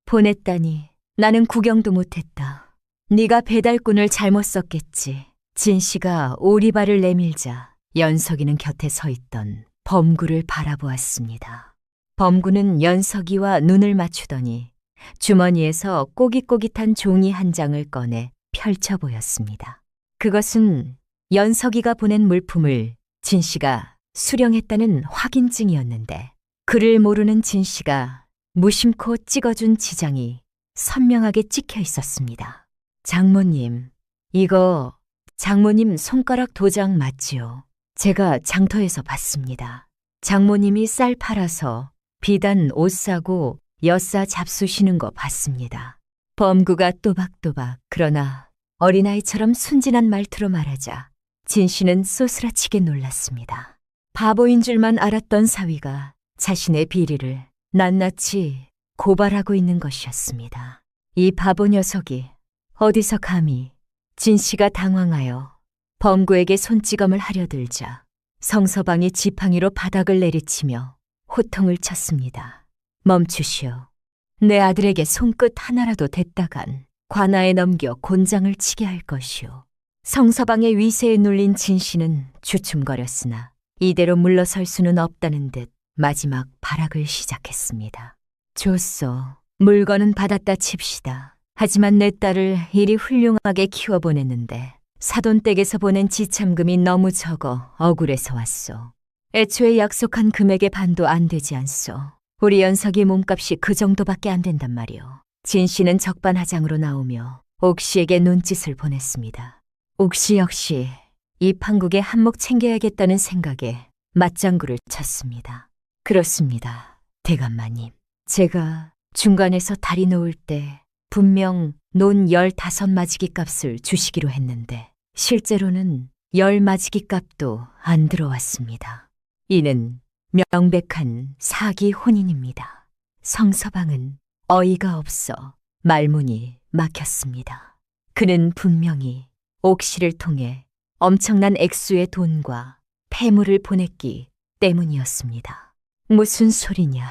보냈다니 나는 구경도 못했다. 네가 배달꾼을 잘못 썼겠지. 진 씨가 오리발을 내밀자 연석이는 곁에 서 있던 범구를 바라보았습니다. 범구는 연석이와 눈을 맞추더니 주머니에서 꼬깃꼬깃한 종이 한 장을 꺼내 펼쳐 보였습니다. 그것은 연석이가 보낸 물품을 진 씨가 수령했다는 확인증이었는데 그를 모르는 진 씨가 무심코 찍어준 지장이 선명하게 찍혀 있었습니다. 장모님, 이거 장모님 손가락 도장 맞지요? 제가 장터에서 봤습니다. 장모님이 쌀 팔아서 비단 옷 사고 엿사 잡수시는 거 봤습니다. 범구가 또박또박 그러나 어린아이처럼 순진한 말투로 말하자 진 씨는 쏘스라치게 놀랐습니다. 바보인 줄만 알았던 사위가 자신의 비리를 낱낱이 고발하고 있는 것이었습니다. 이 바보 녀석이 어디서 감히. 진 씨가 당황하여 범구에게 손찌검을 하려 들자 성서방이 지팡이로 바닥을 내리치며 호통을 쳤습니다. 멈추시오. 내 아들에게 손끝 하나라도 댔다간 관아에 넘겨 곤장을 치게 할 것이오. 성서방의 위세에 눌린 진 씨는 주춤거렸으나 이대로 물러설 수는 없다는 듯 마지막 발악을 시작했습니다. 좋소. 물건은 받았다 칩시다. 하지만 내 딸을 이리 훌륭하게 키워보냈는데 사돈댁에서 보낸 지참금이 너무 적어 억울해서 왔소. 애초에 약속한 금액의 반도 안 되지 않소. 우리 연석이 몸값이 그 정도밖에 안 된단 말이오. 진 씨는 적반하장으로 나오며 옥 씨에게 눈짓을 보냈습니다. 옥 씨 역시 이 판국에 한몫 챙겨야겠다는 생각에 맞장구를 쳤습니다. 그렇습니다, 대감마님. 제가 중간에서 다리 놓을 때 분명 논 15마지기 값을 주시기로 했는데 실제로는 10마지기 값도 안 들어왔습니다. 이는 명백한 사기 혼인입니다. 성서방은 어이가 없어 말문이 막혔습니다. 그는 분명히 옥 씨를 통해 엄청난 액수의 돈과 폐물을 보냈기 때문이었습니다. 무슨 소리냐.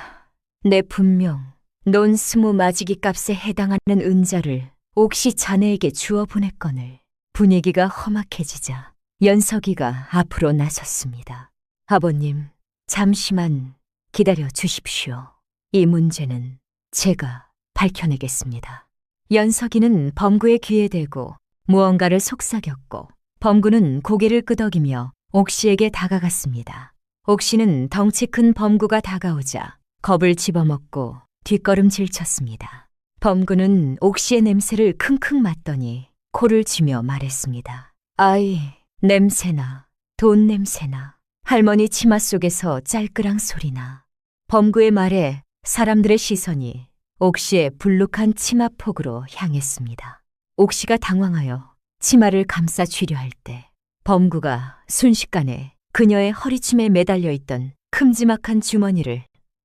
내 분명 논 20마지기 값에 해당하는 은자를 옥시 자네에게 주어 보냈거늘. 분위기가 험악해지자 연석이가 앞으로 나섰습니다. 아버님, 잠시만 기다려 주십시오. 이 문제는 제가 밝혀내겠습니다. 연석이는 범구의 귀에 대고 무언가를 속삭였고 범구는 고개를 끄덕이며 옥시에게 다가갔습니다. 옥시는 덩치 큰 범구가 다가오자 겁을 집어먹고 뒷걸음질 쳤습니다. 범구는 옥시의 냄새를 킁킁 맡더니 코를 쥐며 말했습니다. 아이, 냄새나, 돈 냄새나, 할머니 치마 속에서 짤끄랑 소리나. 범구의 말에 사람들의 시선이 옥시의 불룩한 치마폭으로 향했습니다. 옥시가 당황하여 치마를 감싸 쥐려 할 때 범구가 순식간에 그녀의 허리춤에 매달려 있던 큼지막한 주머니를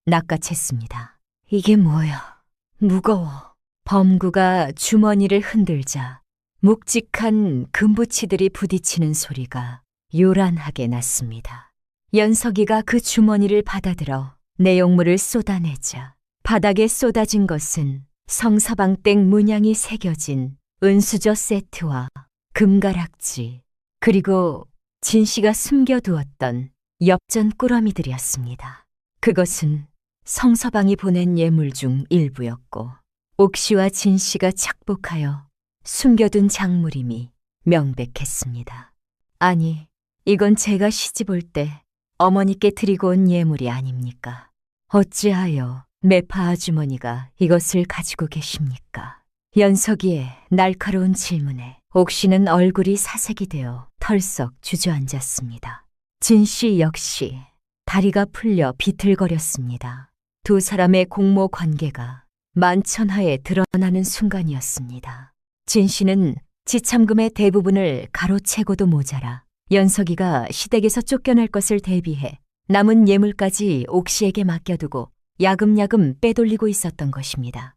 낚아챘습니다. 이게 뭐야? 무거워. 범구가 주머니를 흔들자 묵직한 금부치들이 부딪히는 소리가 요란하게 났습니다. 연석이가 그 주머니를 받아들어 내용물을 쏟아내자 바닥에 쏟아진 것은 성서방땡 문양이 새겨진 은수저 세트와 금가락지, 그리고 진 씨가 숨겨두었던 엽전 꾸러미들이었습니다. 그것은 성서방이 보낸 예물 중 일부였고 옥시와 진 씨가 착복하여 숨겨둔 작물임이 명백했습니다. 아니, 이건 제가 시집 올 때 어머니께 드리고 온 예물이 아닙니까? 어찌하여 매파 아주머니가 이것을 가지고 계십니까? 연석이의 날카로운 질문에 옥시는 얼굴이 사색이 되어 털썩 주저앉았습니다. 진 씨 역시 다리가 풀려 비틀거렸습니다. 두 사람의 공모 관계가 만천하에 드러나는 순간이었습니다. 진 씨는 지참금의 대부분을 가로채고도 모자라 연석이가 시댁에서 쫓겨날 것을 대비해 남은 예물까지 옥시에게 맡겨두고 야금야금 빼돌리고 있었던 것입니다.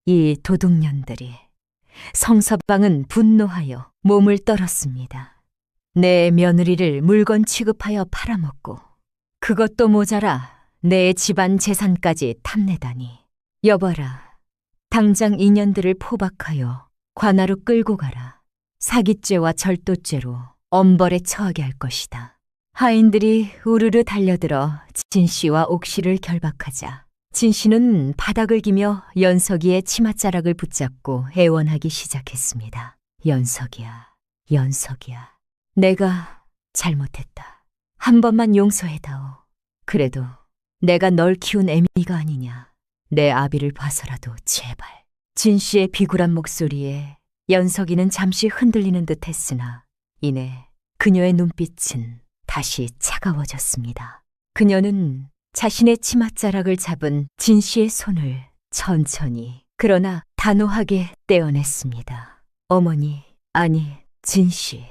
이 도둑년들이. 성서방은 분노하여 몸을 떨었습니다. 내 며느리를 물건 취급하여 팔아먹고 그것도 모자라 내 집안 재산까지 탐내다니. 여봐라, 당장 인연들을 포박하여 관하로 끌고 가라. 사기죄와 절도죄로 엄벌에 처하게 할 것이다. 하인들이 우르르 달려들어 진 씨와 옥시를 결박하자 진 씨는 바닥을 기며 연석이의 치맛자락을 붙잡고 애원하기 시작했습니다. 연석이야, 연석이야. 내가 잘못했다. 한 번만 용서해다오. 그래도 내가 널 키운 애미가 아니냐. 내 아비를 봐서라도 제발. 진 씨의 비굴한 목소리에 연석이는 잠시 흔들리는 듯 했으나 이내 그녀의 눈빛은 다시 차가워졌습니다. 그녀는 자신의 치맛자락을 잡은 진 씨의 손을 천천히 그러나 단호하게 떼어냈습니다. 어머니, 아니, 진 씨.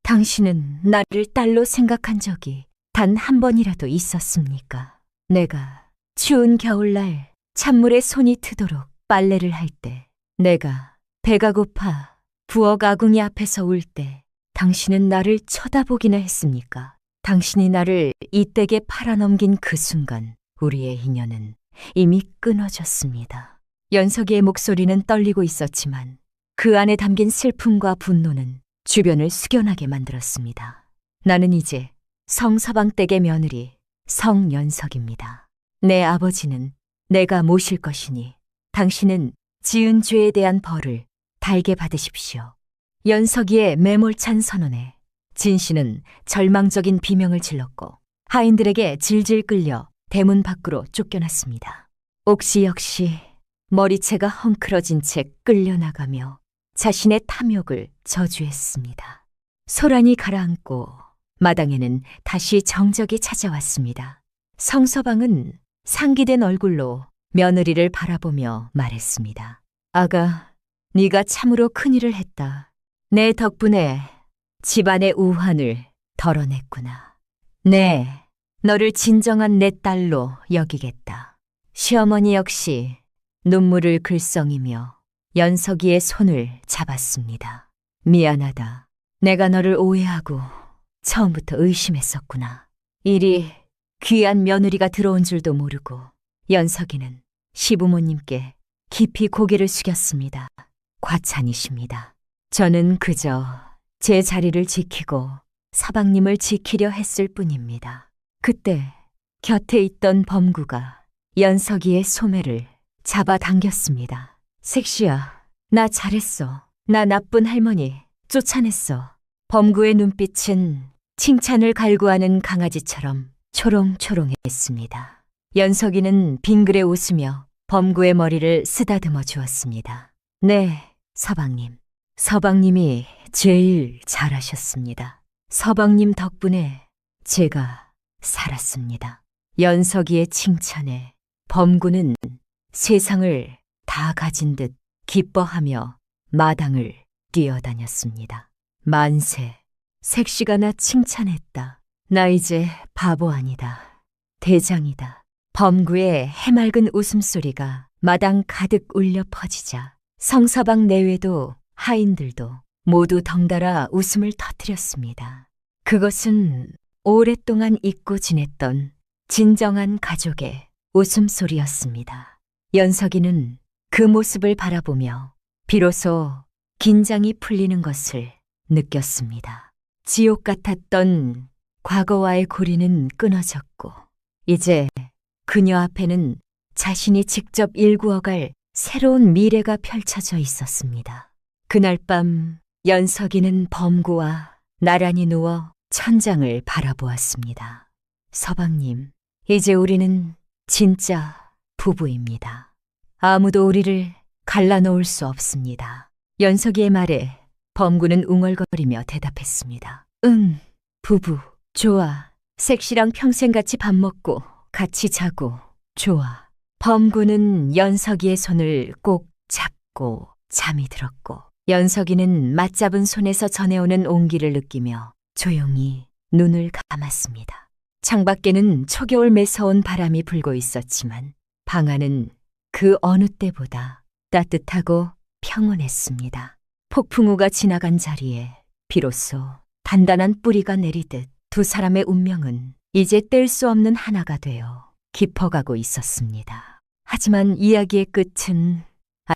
당신은 나를 딸로 생각한 적이 단 한 번이라도 있었습니까? 내가 추운 겨울날 찬물에 손이 트도록 빨래를 할 때, 내가 배가 고파 부엌 아궁이 앞에서 울 때 당신은 나를 쳐다보기나 했습니까? 당신이 나를 이 댁에 팔아넘긴 그 순간 우리의 인연은 이미 끊어졌습니다. 연석이의 목소리는 떨리고 있었지만 그 안에 담긴 슬픔과 분노는 주변을 숙연하게 만들었습니다. 나는 이제 성서방 댁의 며느리 성연석입니다. 내 아버지는 내가 모실 것이니 당신은 지은 죄에 대한 벌을 달게 받으십시오. 연석이의 매몰찬 선언에 진 씨는 절망적인 비명을 질렀고 하인들에게 질질 끌려 대문 밖으로 쫓겨났습니다. 옥시 역시 머리채가 헝클어진 채 끌려나가며 자신의 탐욕을 저주했습니다. 소란이 가라앉고 마당에는 다시 정적이 찾아왔습니다. 성서방은 상기된 얼굴로 며느리를 바라보며 말했습니다. 아가, 네가 참으로 큰일을 했다. 내 덕분에 집안의 우환을 덜어냈구나. 네, 너를 진정한 내 딸로 여기겠다. 시어머니 역시 눈물을 글썽이며 연석이의 손을 잡았습니다. 미안하다. 내가 너를 오해하고 처음부터 의심했었구나. 이리 귀한 며느리가 들어온 줄도 모르고 연석이는 시부모님께 깊이 고개를 숙였습니다. 과찬이십니다. 저는 그저 제 자리를 지키고 사방님을 지키려 했을 뿐입니다. 그때 곁에 있던 범구가 연석이의 소매를 잡아당겼습니다. 색시야, 나 잘했어. 나 나쁜 할머니 쫓아냈어. 범구의 눈빛은 칭찬을 갈구하는 강아지처럼 초롱초롱했습니다. 연석이는 빙그레 웃으며 범구의 머리를 쓰다듬어 주었습니다. 네, 서방님. 서방님이 제일 잘하셨습니다. 서방님 덕분에 제가 살았습니다. 연석이의 칭찬에 범구는 세상을 다 가진 듯 기뻐하며 마당을 뛰어다녔습니다. 만세. 색시가 나 칭찬했다. 나 이제 바보 아니다. 대장이다. 범구의 해맑은 웃음소리가 마당 가득 울려 퍼지자 성서방 내외도 하인들도 모두 덩달아 웃음을 터뜨렸습니다. 그것은 오랫동안 잊고 지냈던 진정한 가족의 웃음소리였습니다. 연석이는 그 모습을 바라보며 비로소 긴장이 풀리는 것을 느꼈습니다. 지옥 같았던 과거와의 고리는 끊어졌고 이제 그녀 앞에는 자신이 직접 일구어갈 새로운 미래가 펼쳐져 있었습니다. 그날 밤 연석이는 범구와 나란히 누워 천장을 바라보았습니다. 서방님, 이제 우리는 진짜 부부입니다. 아무도 우리를 갈라놓을 수 없습니다. 연석이의 말에 범구는 웅얼거리며 대답했습니다. 응, 부부, 좋아. 색시랑 평생 같이 밥 먹고 같이 자고 좋아. 범구는 연석이의 손을 꼭 잡고 잠이 들었고 연석이는 맞잡은 손에서 전해오는 온기를 느끼며 조용히 눈을 감았습니다. 창밖에는 초겨울 매서운 바람이 불고 있었지만 방 안은 그 어느 때보다 따뜻하고 평온했습니다. 폭풍우가 지나간 자리에 비로소 단단한 뿌리가 내리듯 두 사람의 운명은 이제 뗄 수 없는 하나가 되어 깊어가고 있었습니다. 하지만 이야기의 끝은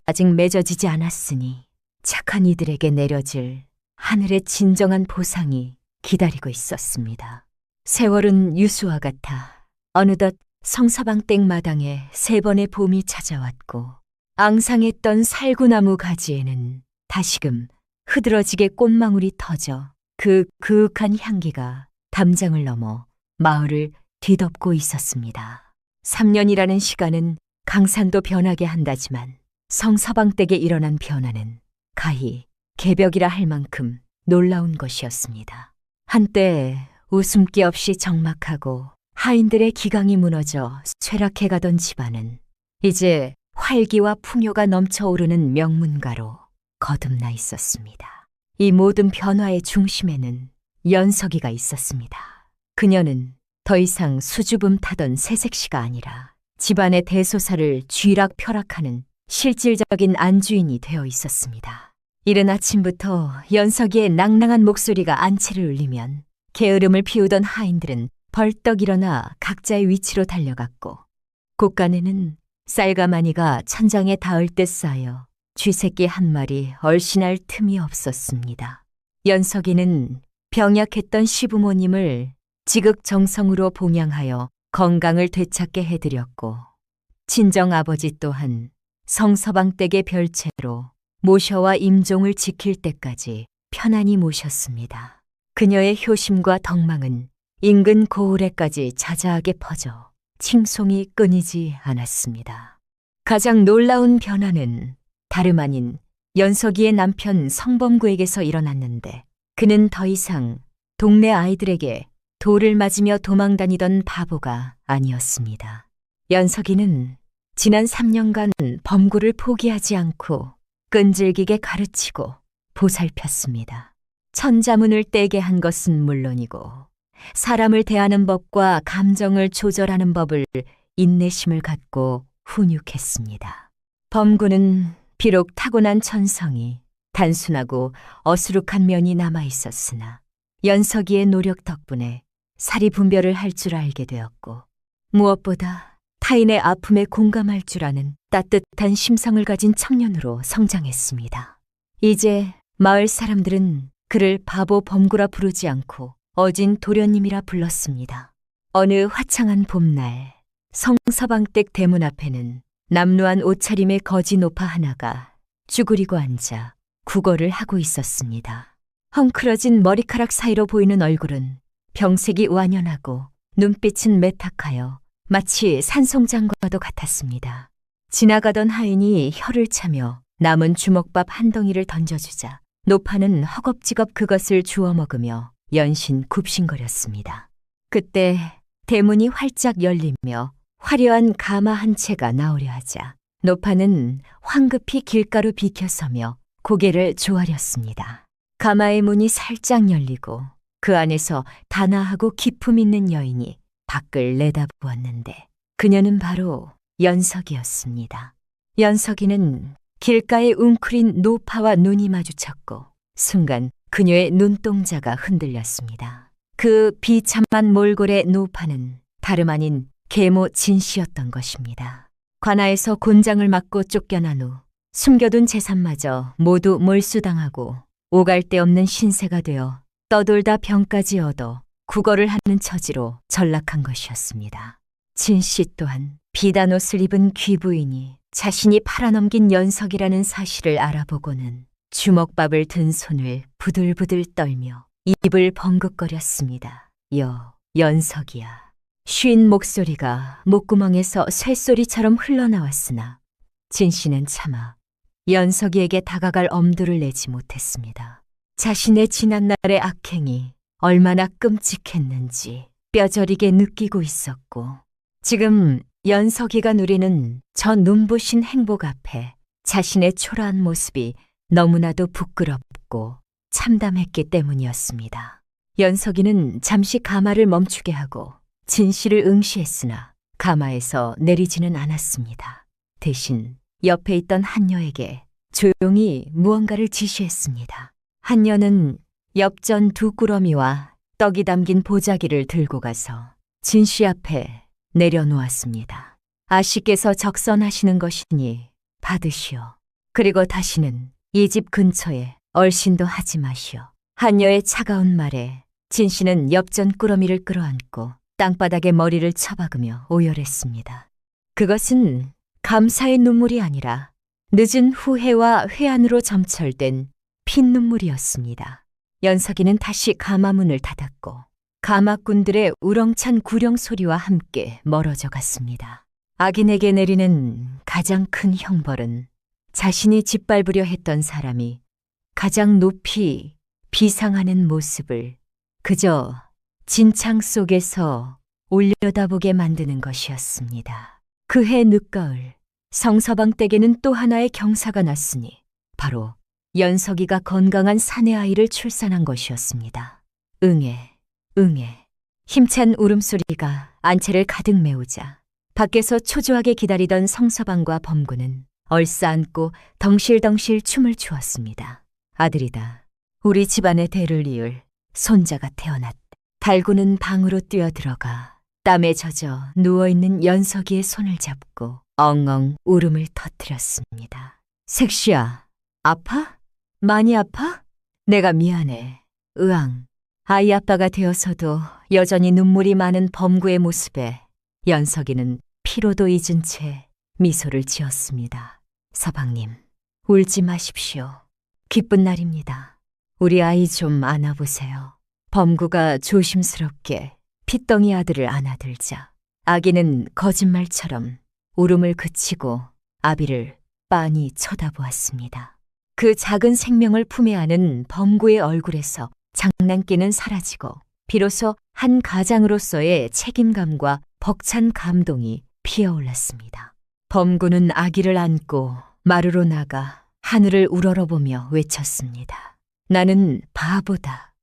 아직 맺어지지 않았으니 착한 이들에게 내려질 하늘의 진정한 보상이 기다리고 있었습니다. 세월은 유수와 같아 어느덧 성서방 땡마당에 세 번의 봄이 찾아왔고 앙상했던 살구나무 가지에는 다시금 흐드러지게 꽃망울이 터져 그 그윽한 향기가 담장을 넘어 마을을 뒤덮고 있었습니다. 3년이라는 시간은 강산도 변하게 한다지만 성서방 댁에 일어난 변화는 가히 개벽이라 할 만큼 놀라운 것이었습니다. 한때 웃음기 없이 적막하고 하인들의 기강이 무너져 쇠락해가던 집안은 이제 활기와 풍요가 넘쳐오르는 명문가로 거듭나 있었습니다. 이 모든 변화의 중심에는 연석이가 있었습니다. 그녀는 더 이상 수줍음 타던 새색시가 아니라 집안의 대소사를 쥐락펴락하는 실질적인 안주인이 되어 있었습니다. 이른 아침부터 연석이의 낭낭한 목소리가 안채를 울리면 게으름을 피우던 하인들은 벌떡 일어나 각자의 위치로 달려갔고 곳간에는 쌀가마니가 천장에 닿을 듯 쌓여 쥐새끼 한 마리 얼씬할 틈이 없었습니다. 연석이는 병약했던 시부모님을 지극정성으로 봉양하여 건강을 되찾게 해드렸고 친정아버지 또한 성서방 댁의 별채로 모셔와 임종을 지킬 때까지 편안히 모셨습니다. 그녀의 효심과 덕망은 인근 고을에까지 자자하게 퍼져 칭송이 끊이지 않았습니다. 가장 놀라운 변화는 다름 아닌 연석이의 남편 성범구에게서 일어났는데 그는 더 이상 동네 아이들에게 돌을 맞으며 도망다니던 바보가 아니었습니다. 연석이는 지난 3년간 범구를 포기하지 않고 끈질기게 가르치고 보살폈습니다. 천자문을 떼게 한 것은 물론이고 사람을 대하는 법과 감정을 조절하는 법을 인내심을 갖고 훈육했습니다. 범구는 비록 타고난 천성이 단순하고 어수룩한 면이 남아 있었으나 연석이의 노력 덕분에 사리 분별을 할 줄 알게 되었고 무엇보다 타인의 아픔에 공감할 줄 아는 따뜻한 심성을 가진 청년으로 성장했습니다. 이제 마을 사람들은 그를 바보 범구라 부르지 않고 어진 도련님이라 불렀습니다. 어느 화창한 봄날 성서방댁 대문 앞에는 남루한 옷차림의 거지 노파 하나가 쭈그리고 앉아 국어를 하고 있었습니다. 헝클어진 머리카락 사이로 보이는 얼굴은 병색이 완연하고 눈빛은 매탁하여 마치 산송장과도 같았습니다. 지나가던 하인이 혀를 차며 남은 주먹밥 한 덩이를 던져주자 노파는 허겁지겁 그것을 주워 먹으며 연신 굽신거렸습니다. 그때 대문이 활짝 열리며 화려한 가마 한 채가 나오려 하자 노파는 황급히 길가로 비켜서며 고개를 조아렸습니다. 가마의 문이 살짝 열리고 그 안에서 단아하고 기품 있는 여인이 밖을 내다보았는데 그녀는 바로 연석이었습니다. 연석이는 길가에 웅크린 노파와 눈이 마주쳤고 순간 그녀의 눈동자가 흔들렸습니다. 그 비참한 몰골의 노파는 다름 아닌 계모 진씨였던 것입니다. 관아에서 곤장을 맞고 쫓겨난 후 숨겨둔 재산마저 모두 몰수당하고 오갈 데 없는 신세가 되어 떠돌다 병까지 얻어 구걸을 하는 처지로 전락한 것이었습니다. 진씨 또한 비단 옷을 입은 귀부인이 자신이 팔아넘긴 연석이라는 사실을 알아보고는 주먹밥을 든 손을 부들부들 떨며 입을 벙긋거렸습니다. 연석이야. 쉰 목소리가 목구멍에서 쇳소리처럼 흘러나왔으나 진씨는 차마 연석이에게 다가갈 엄두를 내지 못했습니다. 자신의 지난날의 악행이 얼마나 끔찍했는지 뼈저리게 느끼고 있었고 지금 연석이가 누리는 저 눈부신 행복 앞에 자신의 초라한 모습이 너무나도 부끄럽고 참담했기 때문이었습니다. 연석이는 잠시 가마를 멈추게 하고 진씨를 응시했으나 가마에서 내리지는 않았습니다. 대신 옆에 있던 한여에게 조용히 무언가를 지시했습니다. 한여는 엽전 2꾸러미와 떡이 담긴 보자기를 들고 가서 진씨 앞에 내려놓았습니다. 아씨께서 적선하시는 것이니 받으시오. 그리고 다시는 이 집 근처에 얼씬도 하지 마시오. 한여의 차가운 말에 진씨는 엽전 꾸러미를 끌어안고 땅바닥에 머리를 쳐박으며 오열했습니다. 그것은 감사의 눈물이 아니라 늦은 후회와 회한으로 점철된 핏눈물이었습니다. 연석이는 다시 가마문을 닫았고 가마꾼들의 우렁찬 구령 소리와 함께 멀어져 갔습니다. 악인에게 내리는 가장 큰 형벌은 자신이 짓밟으려 했던 사람이 가장 높이 비상하는 모습을 그저 진창 속에서 올려다보게 만드는 것이었습니다. 그해 늦가을 성서방 댁에는 또 하나의 경사가 났으니 바로 연석이가 건강한 사내 아이를 출산한 것이었습니다. 응애, 응애. 힘찬 울음소리가 안채를 가득 메우자 밖에서 초조하게 기다리던 성서방과 범구는 얼싸안고 덩실덩실 춤을 추었습니다. 아들이다. 우리 집안의 대를 이을 손자가 태어났다. 달구는 방으로 뛰어들어가 땀에 젖어 누워있는 연석이의 손을 잡고 엉엉 울음을 터뜨렸습니다. 색시야, 아파? 많이 아파? 내가 미안해. 으앙. 아이 아빠가 되어서도 여전히 눈물이 많은 범구의 모습에 연석이는 피로도 잊은 채 미소를 지었습니다. 서방님, 울지 마십시오. 기쁜 날입니다. 우리 아이 좀 안아보세요. 범구가 조심스럽게 핏덩이 아들을 안아들자 아기는 거짓말처럼 울음을 그치고 아비를 빤히 쳐다보았습니다. 그 작은 생명을 품에 안은 범구의 얼굴에서 장난기는 사라지고 비로소 한 가장으로서의 책임감과 벅찬 감동이 피어올랐습니다. 범구는 아기를 안고 마루로 나가 하늘을 우러러보며 외쳤습니다. 나는 바보다.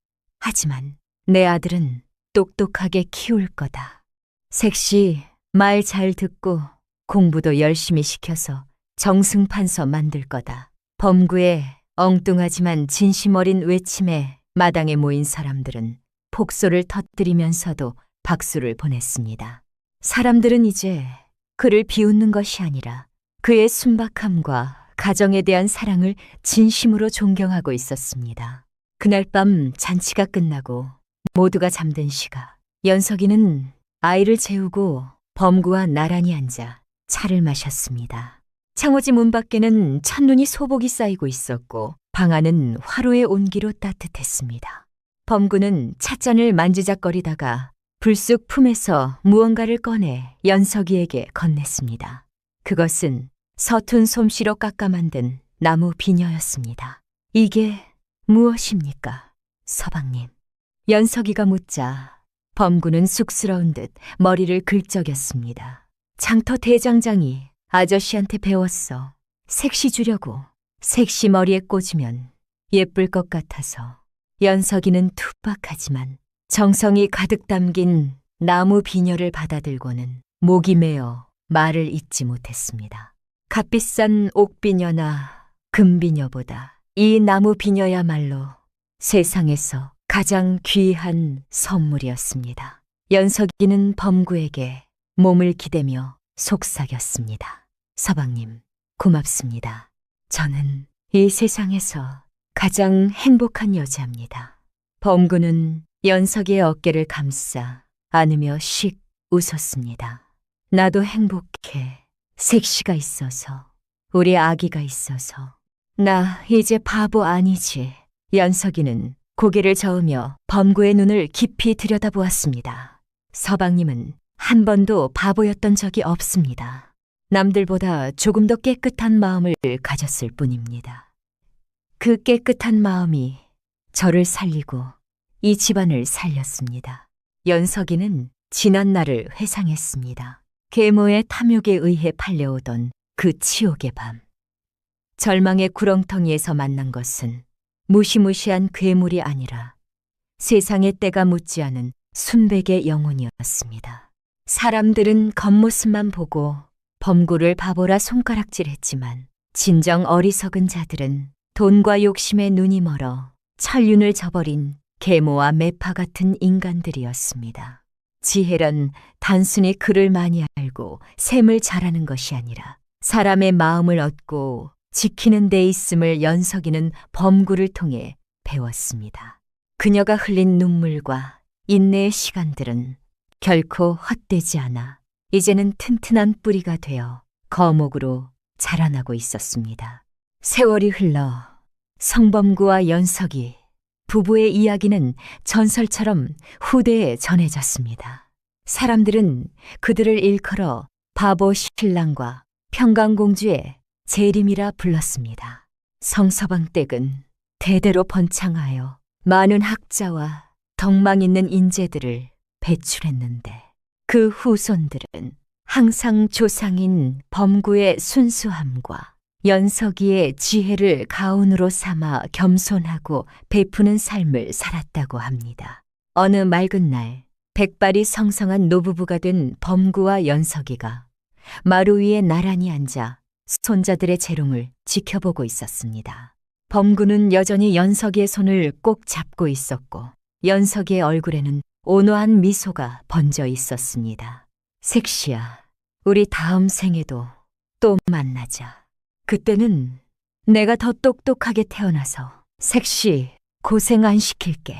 하지만 내 아들은 똑똑하게 키울 거다. 색시 말 잘 듣고 공부도 열심히 시켜서 정승판서 만들 거다. 범구의 엉뚱하지만 진심 어린 외침에 마당에 모인 사람들은 폭소를 터뜨리면서도 박수를 보냈습니다. 사람들은 이제 그를 비웃는 것이 아니라 그의 순박함과 가정에 대한 사랑을 진심으로 존경하고 있었습니다. 그날 밤 잔치가 끝나고 모두가 잠든 시각 연석이는 아이를 재우고 범구와 나란히 앉아 차를 마셨습니다. 창호지 문 밖에는 첫눈이 소복이 쌓이고 있었고 방 안은 화로의 온기로 따뜻했습니다. 범구는 찻잔을 만지작거리다가 불쑥 품에서 무언가를 꺼내 연석이에게 건넸습니다. 그것은 서툰 솜씨로 깎아 만든 나무 비녀였습니다. 이게 무엇입니까, 서방님? 연석이가 묻자 범구는 쑥스러운 듯 머리를 긁적였습니다. 장터 대장장이 아저씨한테 배웠어. 색시 주려고 색시 머리에 꽂으면 예쁠 것 같아서. 연석이는 투박하지만 정성이 가득 담긴 나무 비녀를 받아들고는 목이 메어 말을 잇지 못했습니다. 값비싼 옥비녀나 금비녀보다 이 나무 비녀야말로 세상에서 가장 귀한 선물이었습니다. 연석이는 범구에게 몸을 기대며 속삭였습니다. 서방님, 고맙습니다. 저는 이 세상에서 가장 행복한 여자입니다. 범구는 연석이의 어깨를 감싸 안으며 씩 웃었습니다. 나도 행복해. 색시가 있어서, 우리 아기가 있어서. 나 이제 바보 아니지. 연석이는 고개를 저으며 범구의 눈을 깊이 들여다보았습니다. 서방님은 한 번도 바보였던 적이 없습니다. 남들보다 조금 더 깨끗한 마음을 가졌을 뿐입니다. 그 깨끗한 마음이 저를 살리고 이 집안을 살렸습니다. 연석이는 지난 날을 회상했습니다. 계모의 탐욕에 의해 팔려오던 그 치욕의 밤. 절망의 구렁텅이에서 만난 것은 무시무시한 괴물이 아니라 세상의 때가 묻지 않은 순백의 영혼이었습니다. 사람들은 겉모습만 보고 범구를 바보라 손가락질했지만 진정 어리석은 자들은 돈과 욕심에 눈이 멀어 천륜을 저버린 계모와 매파 같은 인간들이었습니다. 지혜란 단순히 글을 많이 알고 셈을 잘하는 것이 아니라 사람의 마음을 얻고 지키는 데 있음을 연석이는 범구를 통해 배웠습니다. 그녀가 흘린 눈물과 인내의 시간들은 결코 헛되지 않아 이제는 튼튼한 뿌리가 되어 거목으로 자라나고 있었습니다. 세월이 흘러 성범구와 연석이 부부의 이야기는 전설처럼 후대에 전해졌습니다. 사람들은 그들을 일컬어 바보 신랑과 평강공주의 재림이라 불렀습니다. 성서방 댁은 대대로 번창하여 많은 학자와 덕망 있는 인재들을 배출했는데 그 후손들은 항상 조상인 범구의 순수함과 연석이의 지혜를 가훈으로 삼아 겸손하고 베푸는 삶을 살았다고 합니다. 어느 맑은 날 백발이 성성한 노부부가 된 범구와 연석이가 마루 위에 나란히 앉아 손자들의 재롱을 지켜보고 있었습니다. 범구는 여전히 연석이의 손을 꼭 잡고 있었고 연석이의 얼굴에는 온화한 미소가 번져 있었습니다. 색시야, 우리 다음 생에도 또 만나자. 그때는 내가 더 똑똑하게 태어나서 색시 고생 안 시킬게.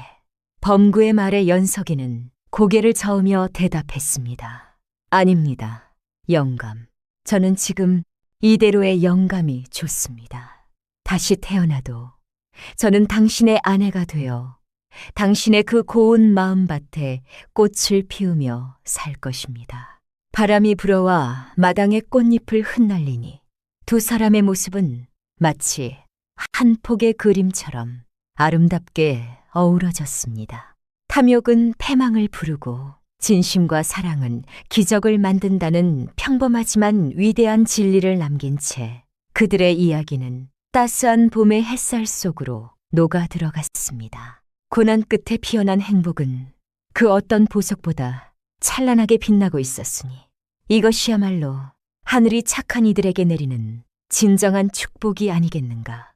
범구의 말에 연석이는 고개를 저으며 대답했습니다. 아닙니다, 영감. 저는 지금 이대로의 영감이 좋습니다. 다시 태어나도 저는 당신의 아내가 되어 당신의 그 고운 마음밭에 꽃을 피우며 살 것입니다. 바람이 불어와 마당의 꽃잎을 흩날리니 두 사람의 모습은 마치 한 폭의 그림처럼 아름답게 어우러졌습니다. 탐욕은 패망을 부르고 진심과 사랑은 기적을 만든다는 평범하지만 위대한 진리를 남긴 채 그들의 이야기는 따스한 봄의 햇살 속으로 녹아 들어갔습니다. 고난 끝에 피어난 행복은 그 어떤 보석보다 찬란하게 빛나고 있었으니 이것이야말로 하늘이 착한 이들에게 내리는 진정한 축복이 아니겠는가.